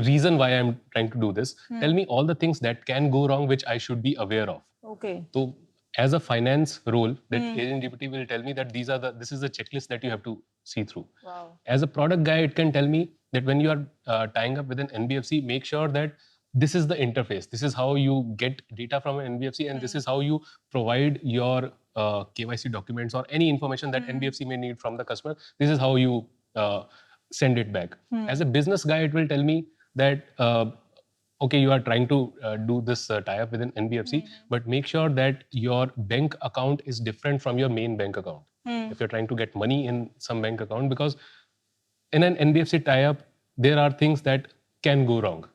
reason why I'm trying to do this. Tell me all the things that can go wrong, which I should be aware of. Okay. So, as a finance role, that Agent GPT will tell me that this is the checklist that you have to see through. Wow. As a product guy, it can tell me that when you are tying up with an NBFC, make sure that this is the interface. This is how you get data from an NBFC, and this is how you provide your KYC documents or any information that NBFC may need from the customer. This is how you send it back. As a business guy, it will tell me that okay, you are trying to do this tie-up with an NBFC, but make sure that your bank account is different from your main bank account. If you're trying to get money in some bank account, because in an NBFC tie-up, there are things that can go wrong.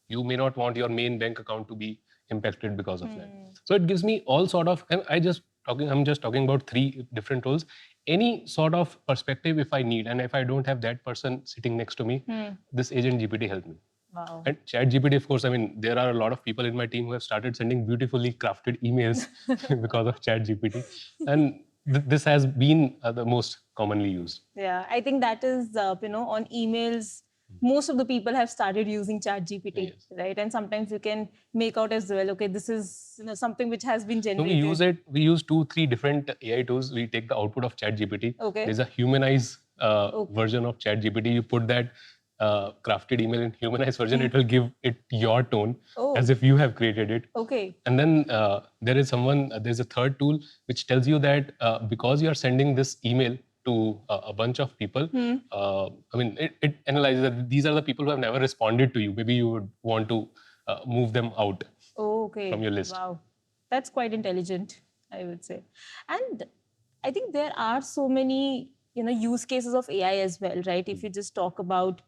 You may not want your main bank account to be impacted because of that. So it gives me all sort of, and I'm just talking about 3 different roles. Any sort of perspective if I need, and if I don't have that person sitting next to me, this agent GPT helped me. Wow. And chat GPT, of course, I mean, there are a lot of people in my team who have started sending beautifully crafted emails because of chat GPT. And this has been the most commonly used. Yeah, I think that is, on emails, most of the people have started using chat GPT, Yes. right? And sometimes you can make out as well, okay, this is something which has been So generated. we use 2-3 different AI tools. We take the output of chat GPT. Okay. There's a humanized version of chat GPT. You put that crafted email in humanized version, it will give it your tone as if you have created it. Okay. And then there's a third tool which tells you that because you are sending this email to a bunch of people, I mean, it analyzes that these are the people who have never responded to you. Maybe you would want to move them out from your list. Wow. That's quite intelligent, I would say. And I think there are so many, use cases of AI as well, right? If you just talk about,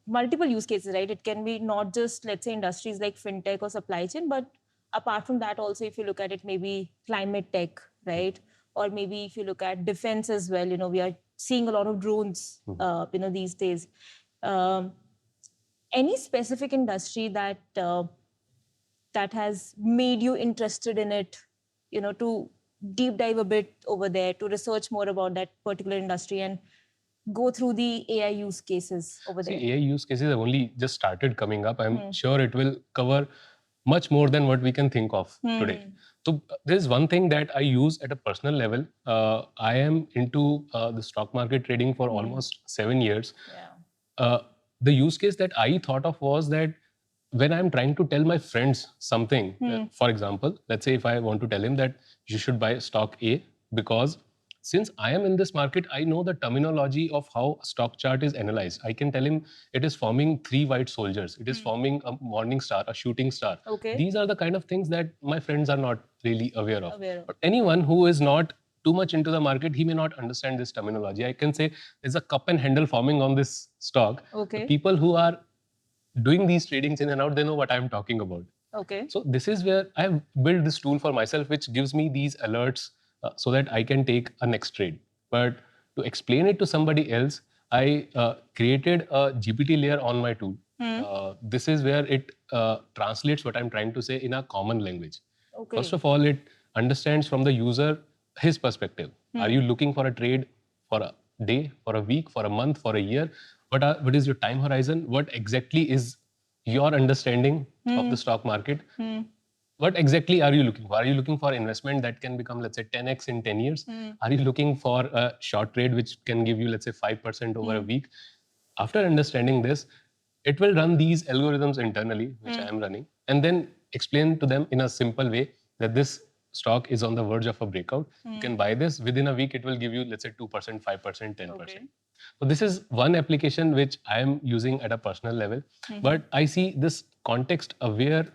multiple use cases, right? It can be not just, let's say, industries like fintech or supply chain, but apart from that also, if you look at it, maybe climate tech, right? Or maybe if you look at defense as well, we are seeing a lot of drones, these days. Any specific industry that that has made you interested in it, to deep dive a bit over there, to research more about that particular industry and go through the AI use cases over there? See, AI use cases have only just started coming up. I'm sure it will cover much more than what we can think of today. So there's one thing that I use at a personal level. I am into the stock market trading for almost 7 years. The use case that I thought of was that when I'm trying to tell my friends something, for example, let's say if I want to tell him that you should buy stock A because since I am in this market, I know the terminology of how a stock chart is analyzed. I can tell him it is forming 3 white soldiers. It is forming a morning star, a shooting star. Okay. These are the kind of things that my friends are not really aware of. But anyone who is not too much into the market, he may not understand this terminology. I can say there's a cup and handle forming on this stock. Okay. The people who are doing these tradings in and out, they know what I'm talking about. Okay. So this is where I've built this tool for myself, which gives me these alerts so that I can take a next trade. But to explain it to somebody else, I created a GPT layer on my tool. This is where it translates what I'm trying to say in a common language. Okay. First of all, it understands from the user his perspective. Are you looking for a trade for a day, for a week, for a month, for a year? What is your time horizon? What exactly is your understanding of the stock market? What exactly are you looking for? Are you looking for investment that can become, let's say, 10x in 10 years? Are you looking for a short trade which can give you, let's say, 5% over a week? After understanding this, it will run these algorithms internally, which I am running, and then explain to them in a simple way that this stock is on the verge of a breakout. You can buy this. Within a week, it will give you, let's say, 2%, 5%, 10%. Okay. So this is one application which I am using at a personal level. But I see this context-aware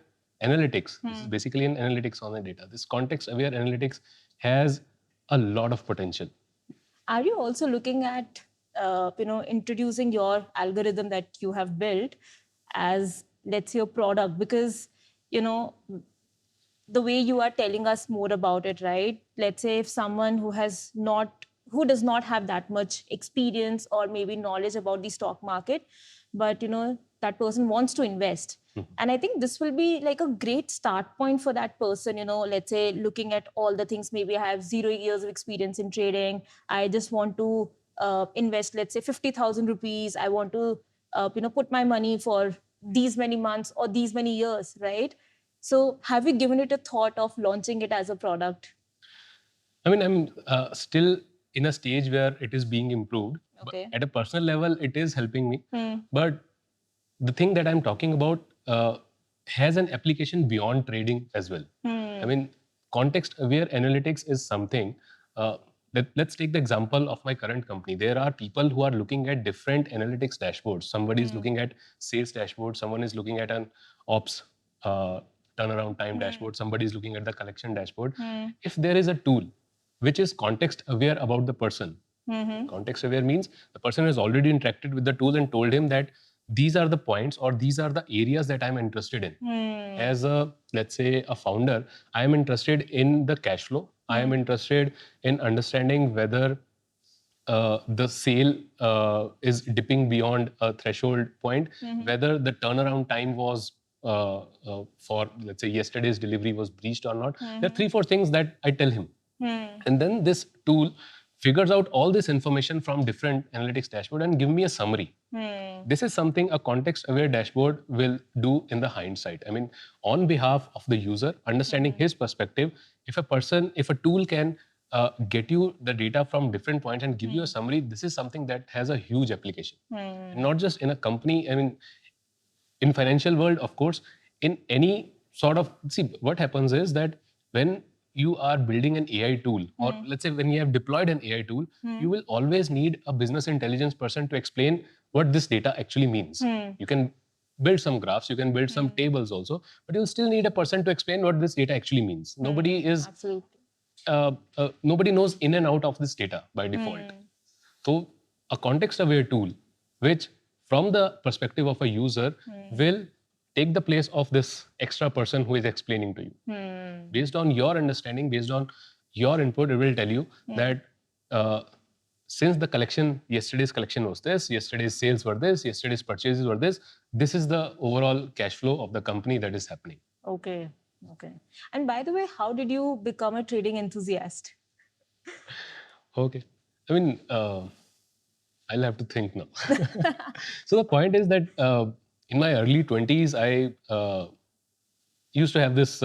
analytics. This is basically an analytics on the data. This context-aware analytics has a lot of potential. Are you also looking at, introducing your algorithm that you have built as, let's say, a product? Because, the way you are telling us more about it, right? Let's say if someone who does not have that much experience or maybe knowledge about the stock market, but that person wants to invest. And I think this will be like a great start point for that person, let's say looking at all the things. Maybe I have 0 years of experience in trading. I just want to invest, let's say 50,000 rupees. I want to, put my money for these many months or these many years, right? So have you given it a thought of launching it as a product? I mean, I'm still in a stage where it is being improved. Okay. But at a personal level, it is helping me. But the thing that I'm talking about has an application beyond trading as well. I mean, context-aware analytics is something. Let's take the example of my current company. There are people who are looking at different analytics dashboards. Somebody is looking at sales dashboard. Someone is looking at an ops turnaround time dashboard. Somebody is looking at the collection dashboard. If there is a tool which is context-aware about the person, context-aware means the person has already interacted with the tool and told him that these are the points or these are the areas that I'm interested in. As a, let's say, a founder, I am interested in the cash flow. I am interested in understanding whether the sale is dipping beyond a threshold point, whether the turnaround time was for, let's say, yesterday's delivery was breached or not. There are 3-4 things that I tell him. And then this tool figures out all this information from different analytics dashboard and give me a summary. This is something a context-aware dashboard will do in the hindsight. I mean, on behalf of the user, understanding his perspective, if a tool can get you the data from different points and give you a summary, this is something that has a huge application. Not just in a company, I mean, in financial world, of course, in any sort of, see, what happens is that when you are building an AI tool, or let's say when you have deployed an AI tool, you will always need a business intelligence person to explain what this data actually means. You can build some graphs, you can build some tables also, but you'll still need a person to explain what this data actually means. Nobody is Absolutely. nobody knows in and out of this data by default. So a context-aware tool, which from the perspective of a user will take the place of this extra person who is explaining to you. Based on your understanding, based on your input, it will tell you that since the collection, yesterday's collection was this, yesterday's sales were this, yesterday's purchases were this is the overall cash flow of the company that is happening. Okay. Okay. And by the way, how did you become a trading enthusiast? Okay. I mean, I'll have to think now. So the point is that in my early 20s, I used to have this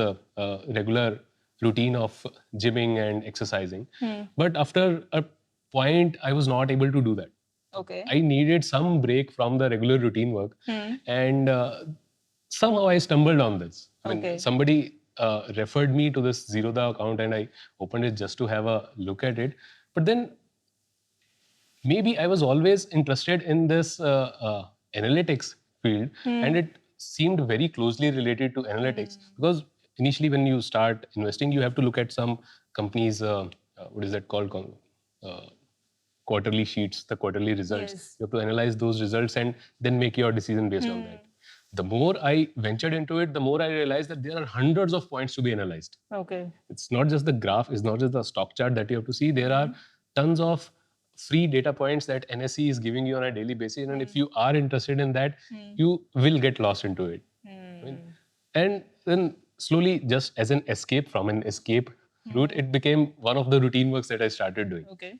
regular routine of gymming and exercising. But after a point, I was not able to do that. Okay. I needed some break from the regular routine work. And somehow I stumbled on this. I mean, Okay. somebody referred me to this Zerodha account and I opened it just to have a look at it. But then maybe I was always interested in this analytics field, and it seemed very closely related to analytics because initially, when you start investing, you have to look at some companies. What is that called? Quarterly sheets, the quarterly results. Yes. You have to analyze those results and then make your decision based on that. The more I ventured into it, the more I realized that there are hundreds of points to be analyzed. Okay. It's not just the graph, it's not just the stock chart that you have to see. There are tons of free data points that NSE is giving you on a daily basis. And if you are interested in that, you will get lost into it. I mean, and then slowly, just as an escape from an escape route, it became one of the routine works that I started doing. Okay.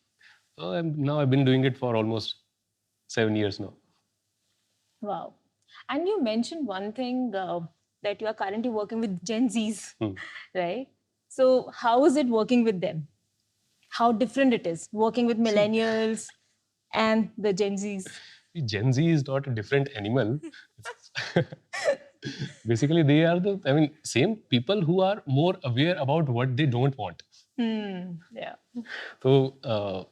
So now I've been doing it for almost 7 years now. Wow. And you mentioned one thing that you are currently working with Gen Zs, right? So how is it working with them? How different it is working with millennials and the Gen Zs? Gen Z is not a different animal. Basically, they are the, I mean, same people who are more aware about what they don't want. Yeah. So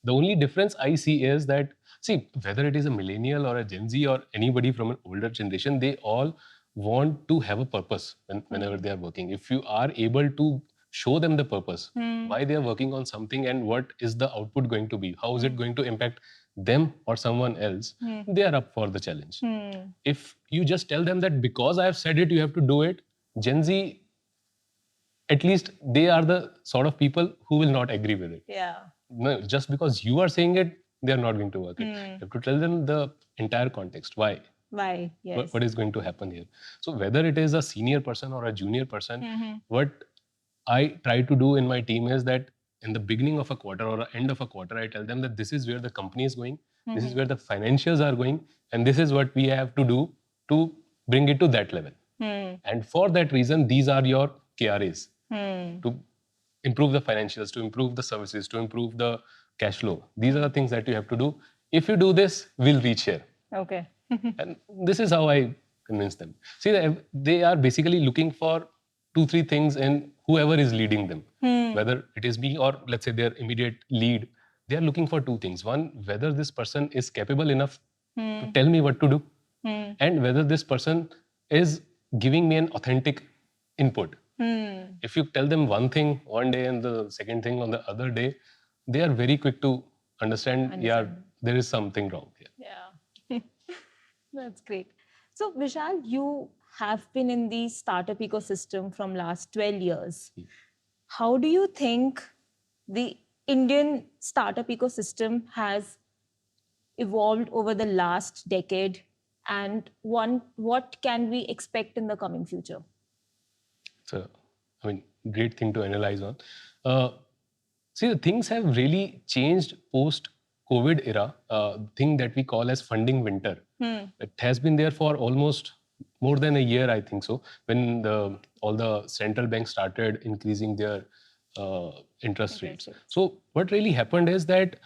the only difference I see is that, see, whether it is a millennial or a Gen Z or anybody from an older generation, they all want to have a purpose whenever they are working. If you are able to show them the purpose, why they are working on something and what is the output going to be, how is it going to impact them or someone else, they are up for the challenge. If you just tell them that because I have said it, you have to do it, Gen Z, at least they are the sort of people who will not agree with it. Yeah. No, just because you are saying it, they are not going to work it. You have to tell them the entire context. Why? Why? Yes. What is going to happen here? So whether it is a senior person or a junior person, what I try to do in my team is that in the beginning of a quarter or end of a quarter, I tell them that this is where the company is going, this is where the financials are going, and this is what we have to do to bring it to that level. And for that reason, these are your KRAs to improve the financials, to improve the services, to improve the cash flow. These are the things that you have to do. If you do this, we'll reach here. Okay. And this is how I convince them. See, they are basically looking for 2-3 things in whoever is leading them. Whether it is me or let's say their immediate lead, they are looking for 2 things. One, whether this person is capable enough to tell me what to do, and whether this person is giving me an authentic input. If you tell them one thing one day and the second thing on the other day, they are very quick to understand. Yeah, there is something wrong here. Yeah. That's great. So, Vishal, you have been in the startup ecosystem from last 12 years. How do you think the Indian startup ecosystem has evolved over the last decade, and what can we expect in the coming future? So, I mean, great thing to analyze on. Uh, See, the things have really changed post COVID era, thing that we call as funding winter. It has been there for almost more than a year, I think so, when all the central banks started increasing their interest rates. So what really happened is that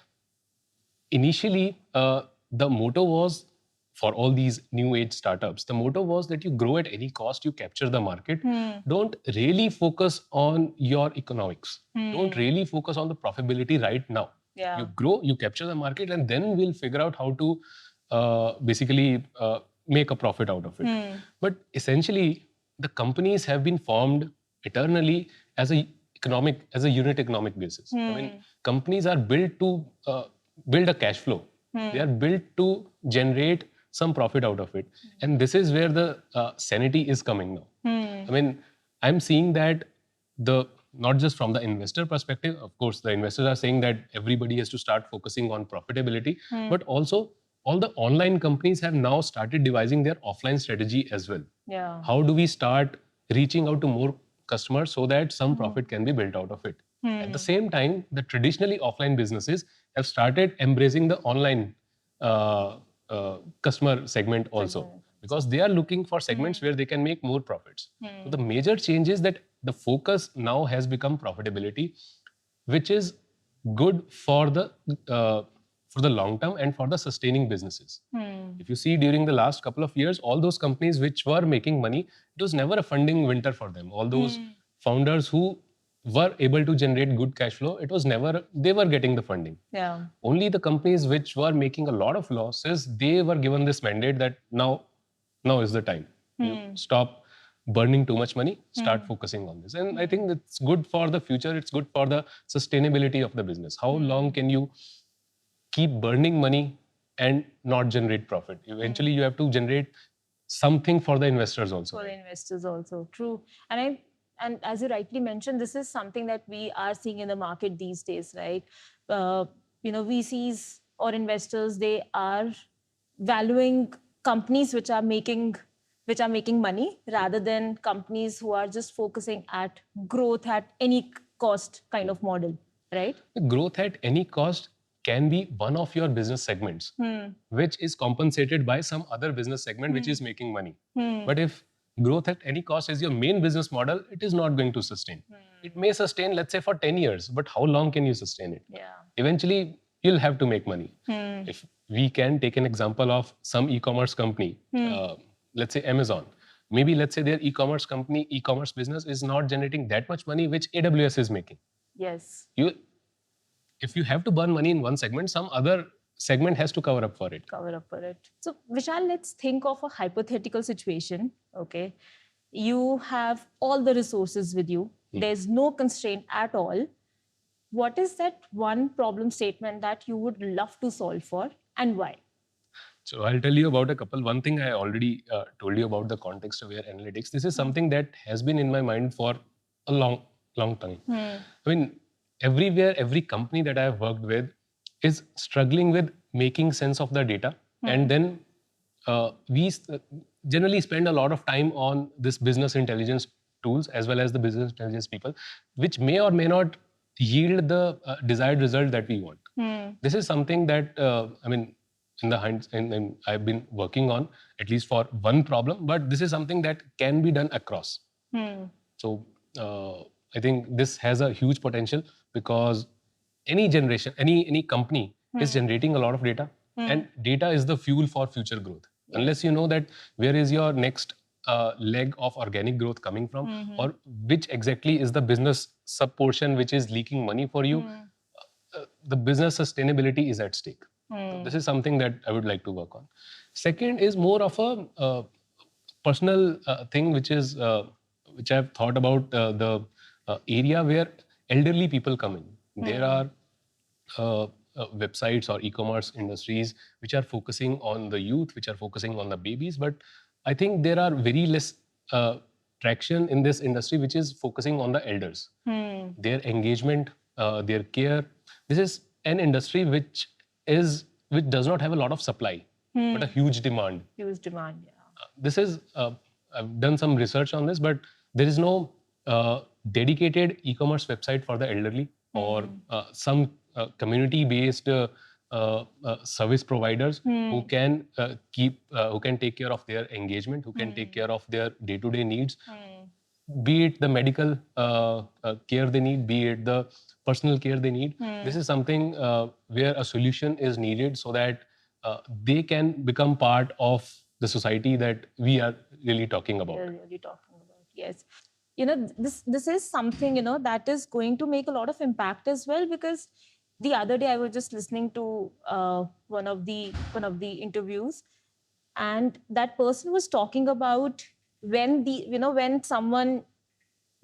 initially the motto was for all these new age startups, the motto was that you grow at any cost, you capture the market. Don't really focus on your economics. Don't really focus on the profitability right now. Yeah. You grow, you capture the market, and then we'll figure out how to basically make a profit out of it. But essentially, the companies have been formed eternally as a unit economic basis. I mean, companies are built to build a cash flow. They are built to generate some profit out of it, and this is where the sanity is coming now. I mean, I'm seeing that the not just from the investor perspective, of course, the investors are saying that everybody has to start focusing on profitability, but also all the online companies have now started devising their offline strategy as well. Yeah. How do we start reaching out to more customers so that some profit can be built out of it? At the same time, the traditionally offline businesses have started embracing the online customer segment also, because they are looking for segments where they can make more profits. So the major change is that the focus now has become profitability, which is good for the long term and for the sustaining businesses. If you see during the last couple of years, all those companies which were making money, it was never a funding winter for them. All those founders who were able to generate good cash flow, it was never they were getting the funding. Yeah. Only the companies which were making a lot of losses, they were given this mandate that now is the time. You stop burning too much money, start focusing on this. And I think it's good for the future, it's good for the sustainability of the business. How long can you keep burning money and not generate profit? Eventually you have to generate something for the investors also. For the investors also, true. And as you rightly mentioned, this is something that we are seeing in the market these days, right? VCs or investors, they are valuing companies which are making money rather than companies who are just focusing at growth at any cost kind of model, right? Growth at any cost can be one of your business segments, which is compensated by some other business segment which is making money. But if growth at any cost is your main business model, it is not going to sustain. It may sustain, let's say, for 10 years, but how long can you sustain it? Yeah. Eventually, you'll have to make money. If we can take an example of some e-commerce company, let's say Amazon, maybe let's say their e-commerce company, e-commerce business is not generating that much money which AWS is making. Yes. If you have to burn money in one segment, some other segment has to cover up for it. So, Vishal, let's think of a hypothetical situation. Okay. You have all the resources with you. There's no constraint at all. What is that one problem statement that you would love to solve for, and why? So I'll tell you about a couple. One thing I already told you about the context-aware analytics. This is something that has been in my mind for a long time. I mean, everywhere, every company that I've worked with is struggling with making sense of the data, and then we generally spend a lot of time on this business intelligence tools as well as the business intelligence people, which may or may not yield the desired result that we want. This is something that I mean, and I've been working on at least for one problem, but this is something that can be done across. So I think this has a huge potential, because any generation, any company is generating a lot of data, and data is the fuel for future growth. Unless you know that where is your next leg of organic growth coming from, or which exactly is the business sub portion which is leaking money for you, the business sustainability is at stake. So this is something that I would like to work on. Second is more of a personal thing, which I've thought about, the area where elderly people come in. There are websites or e-commerce industries which are focusing on the youth, which are focusing on the babies, but I think there are very less traction in this industry which is focusing on the elders. Their engagement, their care. This is an industry which does not have a lot of supply, but a huge demand. Huge demand, yeah. This is I've done some research on this, but there is no dedicated e-commerce website for the elderly or some community-based service providers who can who can take care of their engagement, who can take care of their day-to-day needs, be it the medical care they need, be it the personal care they need. This is something where a solution is needed so that they can become part of the society that we are really talking about. Yes. This is something, that is going to make a lot of impact as well, because the other day I was just listening to one of the interviews, and that person was talking about when someone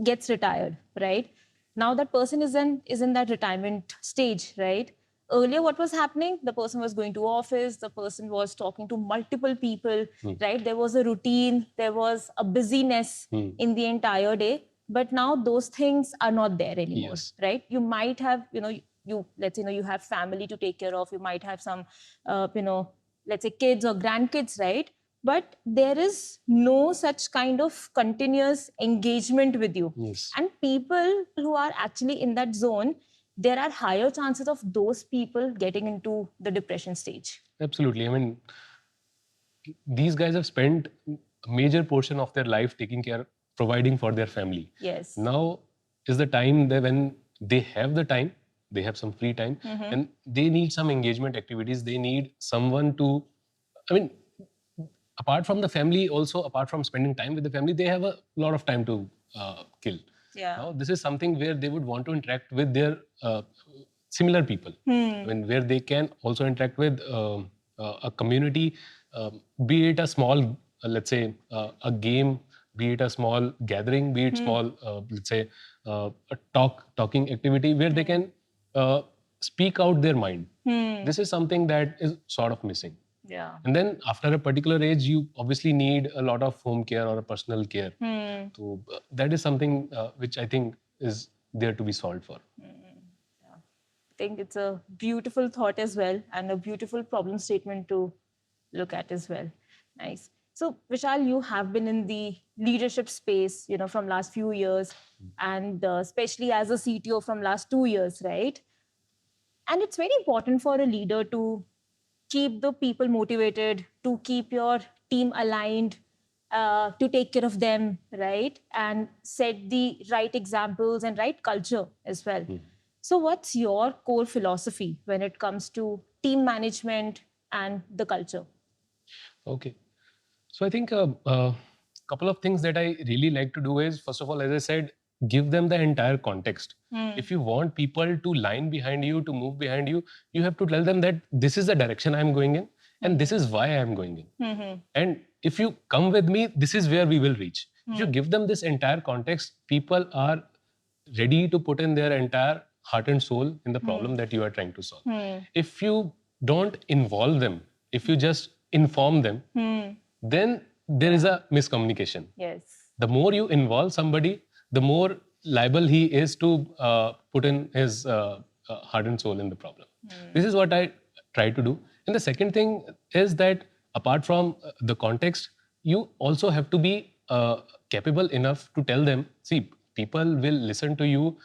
gets retired, right? Now that person is in that retirement stage, right? Earlier, what was happening? The person was going to office, the person was talking to multiple people, right? There was a routine, there was a busyness in the entire day. But now those things are not there anymore, right? You might have, let's say, you have family to take care of, you might have some, let's say kids or grandkids, right? But there is no such kind of continuous engagement with you. And people who are actually in that zone, there are higher chances of those people getting into the depression stage. Absolutely. I mean, these guys have spent a major portion of their life taking care, providing for their family. Yes. Now is the time that when they have the time, they have some free time, and they need some engagement activities. They need someone to, I mean, apart from the family, also apart from spending time with the family, they have a lot of time to kill. Yeah. Now, this is something where they would want to interact with their similar people, where they can also interact with a community, be it a small, let's say, a game, be it a small gathering, be it small, let's say, a talking activity where they can speak out their mind. This is something that is sort of missing. Yeah. And then after a particular age, you obviously need a lot of home care or a personal care. So that is something which I think is there to be solved for. Yeah. I think it's a beautiful thought as well, and a beautiful problem statement to look at as well. Nice. So Vishal, you have been in the leadership space, from last few years, and especially as a CTO from last 2 years, right? And it's very important for a leader to keep the people motivated, to keep your team aligned, to take care of them, right? And set the right examples and right culture as well. So what's your core philosophy when it comes to team management and the culture? Okay. So I think a couple of things that I really like to do is, first of all, as I said, give them the entire context. If you want people to line behind you, to move behind you, you have to tell them that this is the direction I'm going in and this is why I'm going in. And if you come with me, this is where we will reach. If you give them this entire context, people are ready to put in their entire heart and soul in the problem that you are trying to solve. If you don't involve them, if you just inform them, then there is a miscommunication. Yes. The more you involve somebody, the more liable he is to put in his heart and soul in the problem. This is what I try to do. And the second thing is that apart from the context, you also have to be capable enough to tell them, see, people will listen to you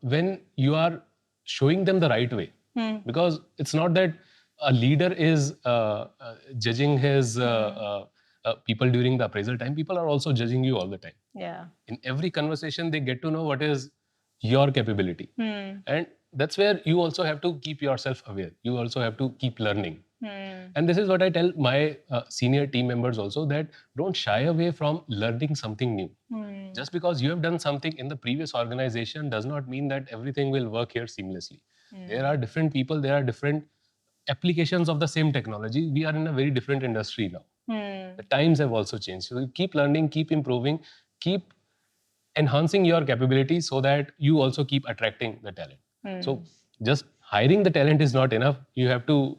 when you are showing them the right way. Because it's not that a leader is judging his people during the appraisal time. People are also judging you all the time. Yeah. In every conversation, they get to know what is your capability. And that's where you also have to keep yourself aware. You also have to keep learning. And this is what I tell my senior team members also, that don't shy away from learning something new. Just because you have done something in the previous organization does not mean that everything will work here seamlessly. There are different people, there are different applications of the same technology. We are in a very different industry now. The times have also changed. So you keep learning, keep improving, keep enhancing your capabilities so that you also keep attracting the talent. So just hiring the talent is not enough. You have to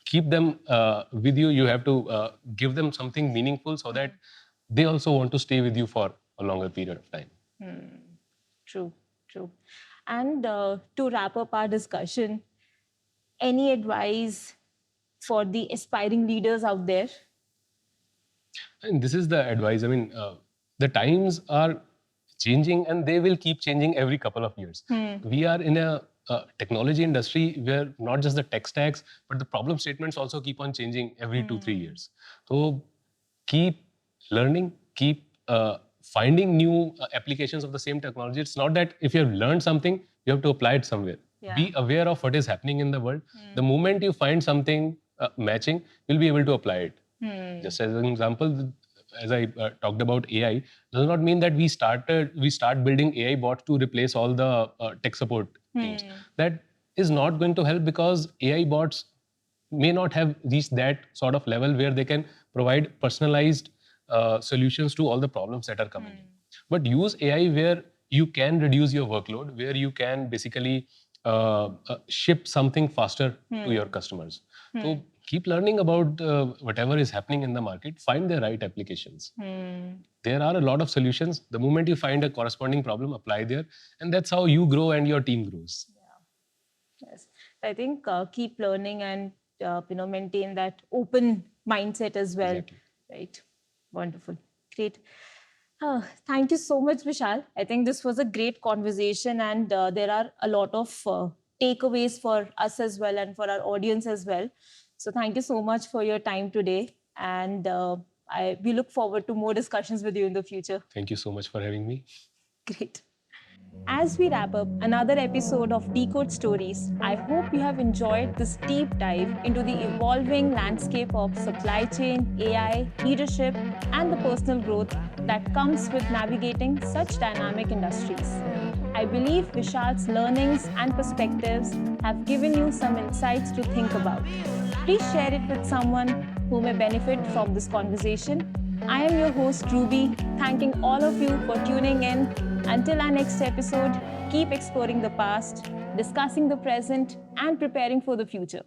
keep them with you. You have to give them something meaningful so that they also want to stay with you for a longer period of time. True, true. And to wrap up our discussion, any advice for the aspiring leaders out there? And this is the advice. I mean, the times are changing and they will keep changing every couple of years. We are in a technology industry where not just the tech stacks, but the problem statements also keep on changing every 2-3 years. So keep learning, keep finding new applications of the same technology. It's not that if you have learned something, you have to apply it somewhere. Be aware of what is happening in the world. The moment you find something matching, you'll be able to apply it. Just as an example, as I talked about AI, does not mean that we start building AI bots to replace all the tech support teams. That is not going to help because AI bots may not have reached that sort of level where they can provide personalized solutions to all the problems that are coming in. But use AI where you can reduce your workload, where you can basically ship something faster to your customers. So keep learning about whatever is happening in the market. Find the right applications. There are a lot of solutions. The moment you find a corresponding problem, apply there, and that's how you grow and your team grows. Yes, I think keep learning and maintain that open mindset as well. Exactly. Right. Wonderful. Great. Thank you so much, Vishal. I think this was a great conversation, and there are a lot of takeaways for us as well and for our audience as well. So thank you so much for your time today, and we look forward to more discussions with you in the future. Thank you so much for having me. Great. As we wrap up another episode of Decode Stories, I hope you have enjoyed this deep dive into the evolving landscape of supply chain, AI, leadership, and the personal growth that comes with navigating such dynamic industries. I believe Vishal's learnings and perspectives have given you some insights to think about. Please share it with someone who may benefit from this conversation. I am your host, Ruby, thanking all of you for tuning in. Until our next episode, keep exploring the past, discussing the present, and preparing for the future.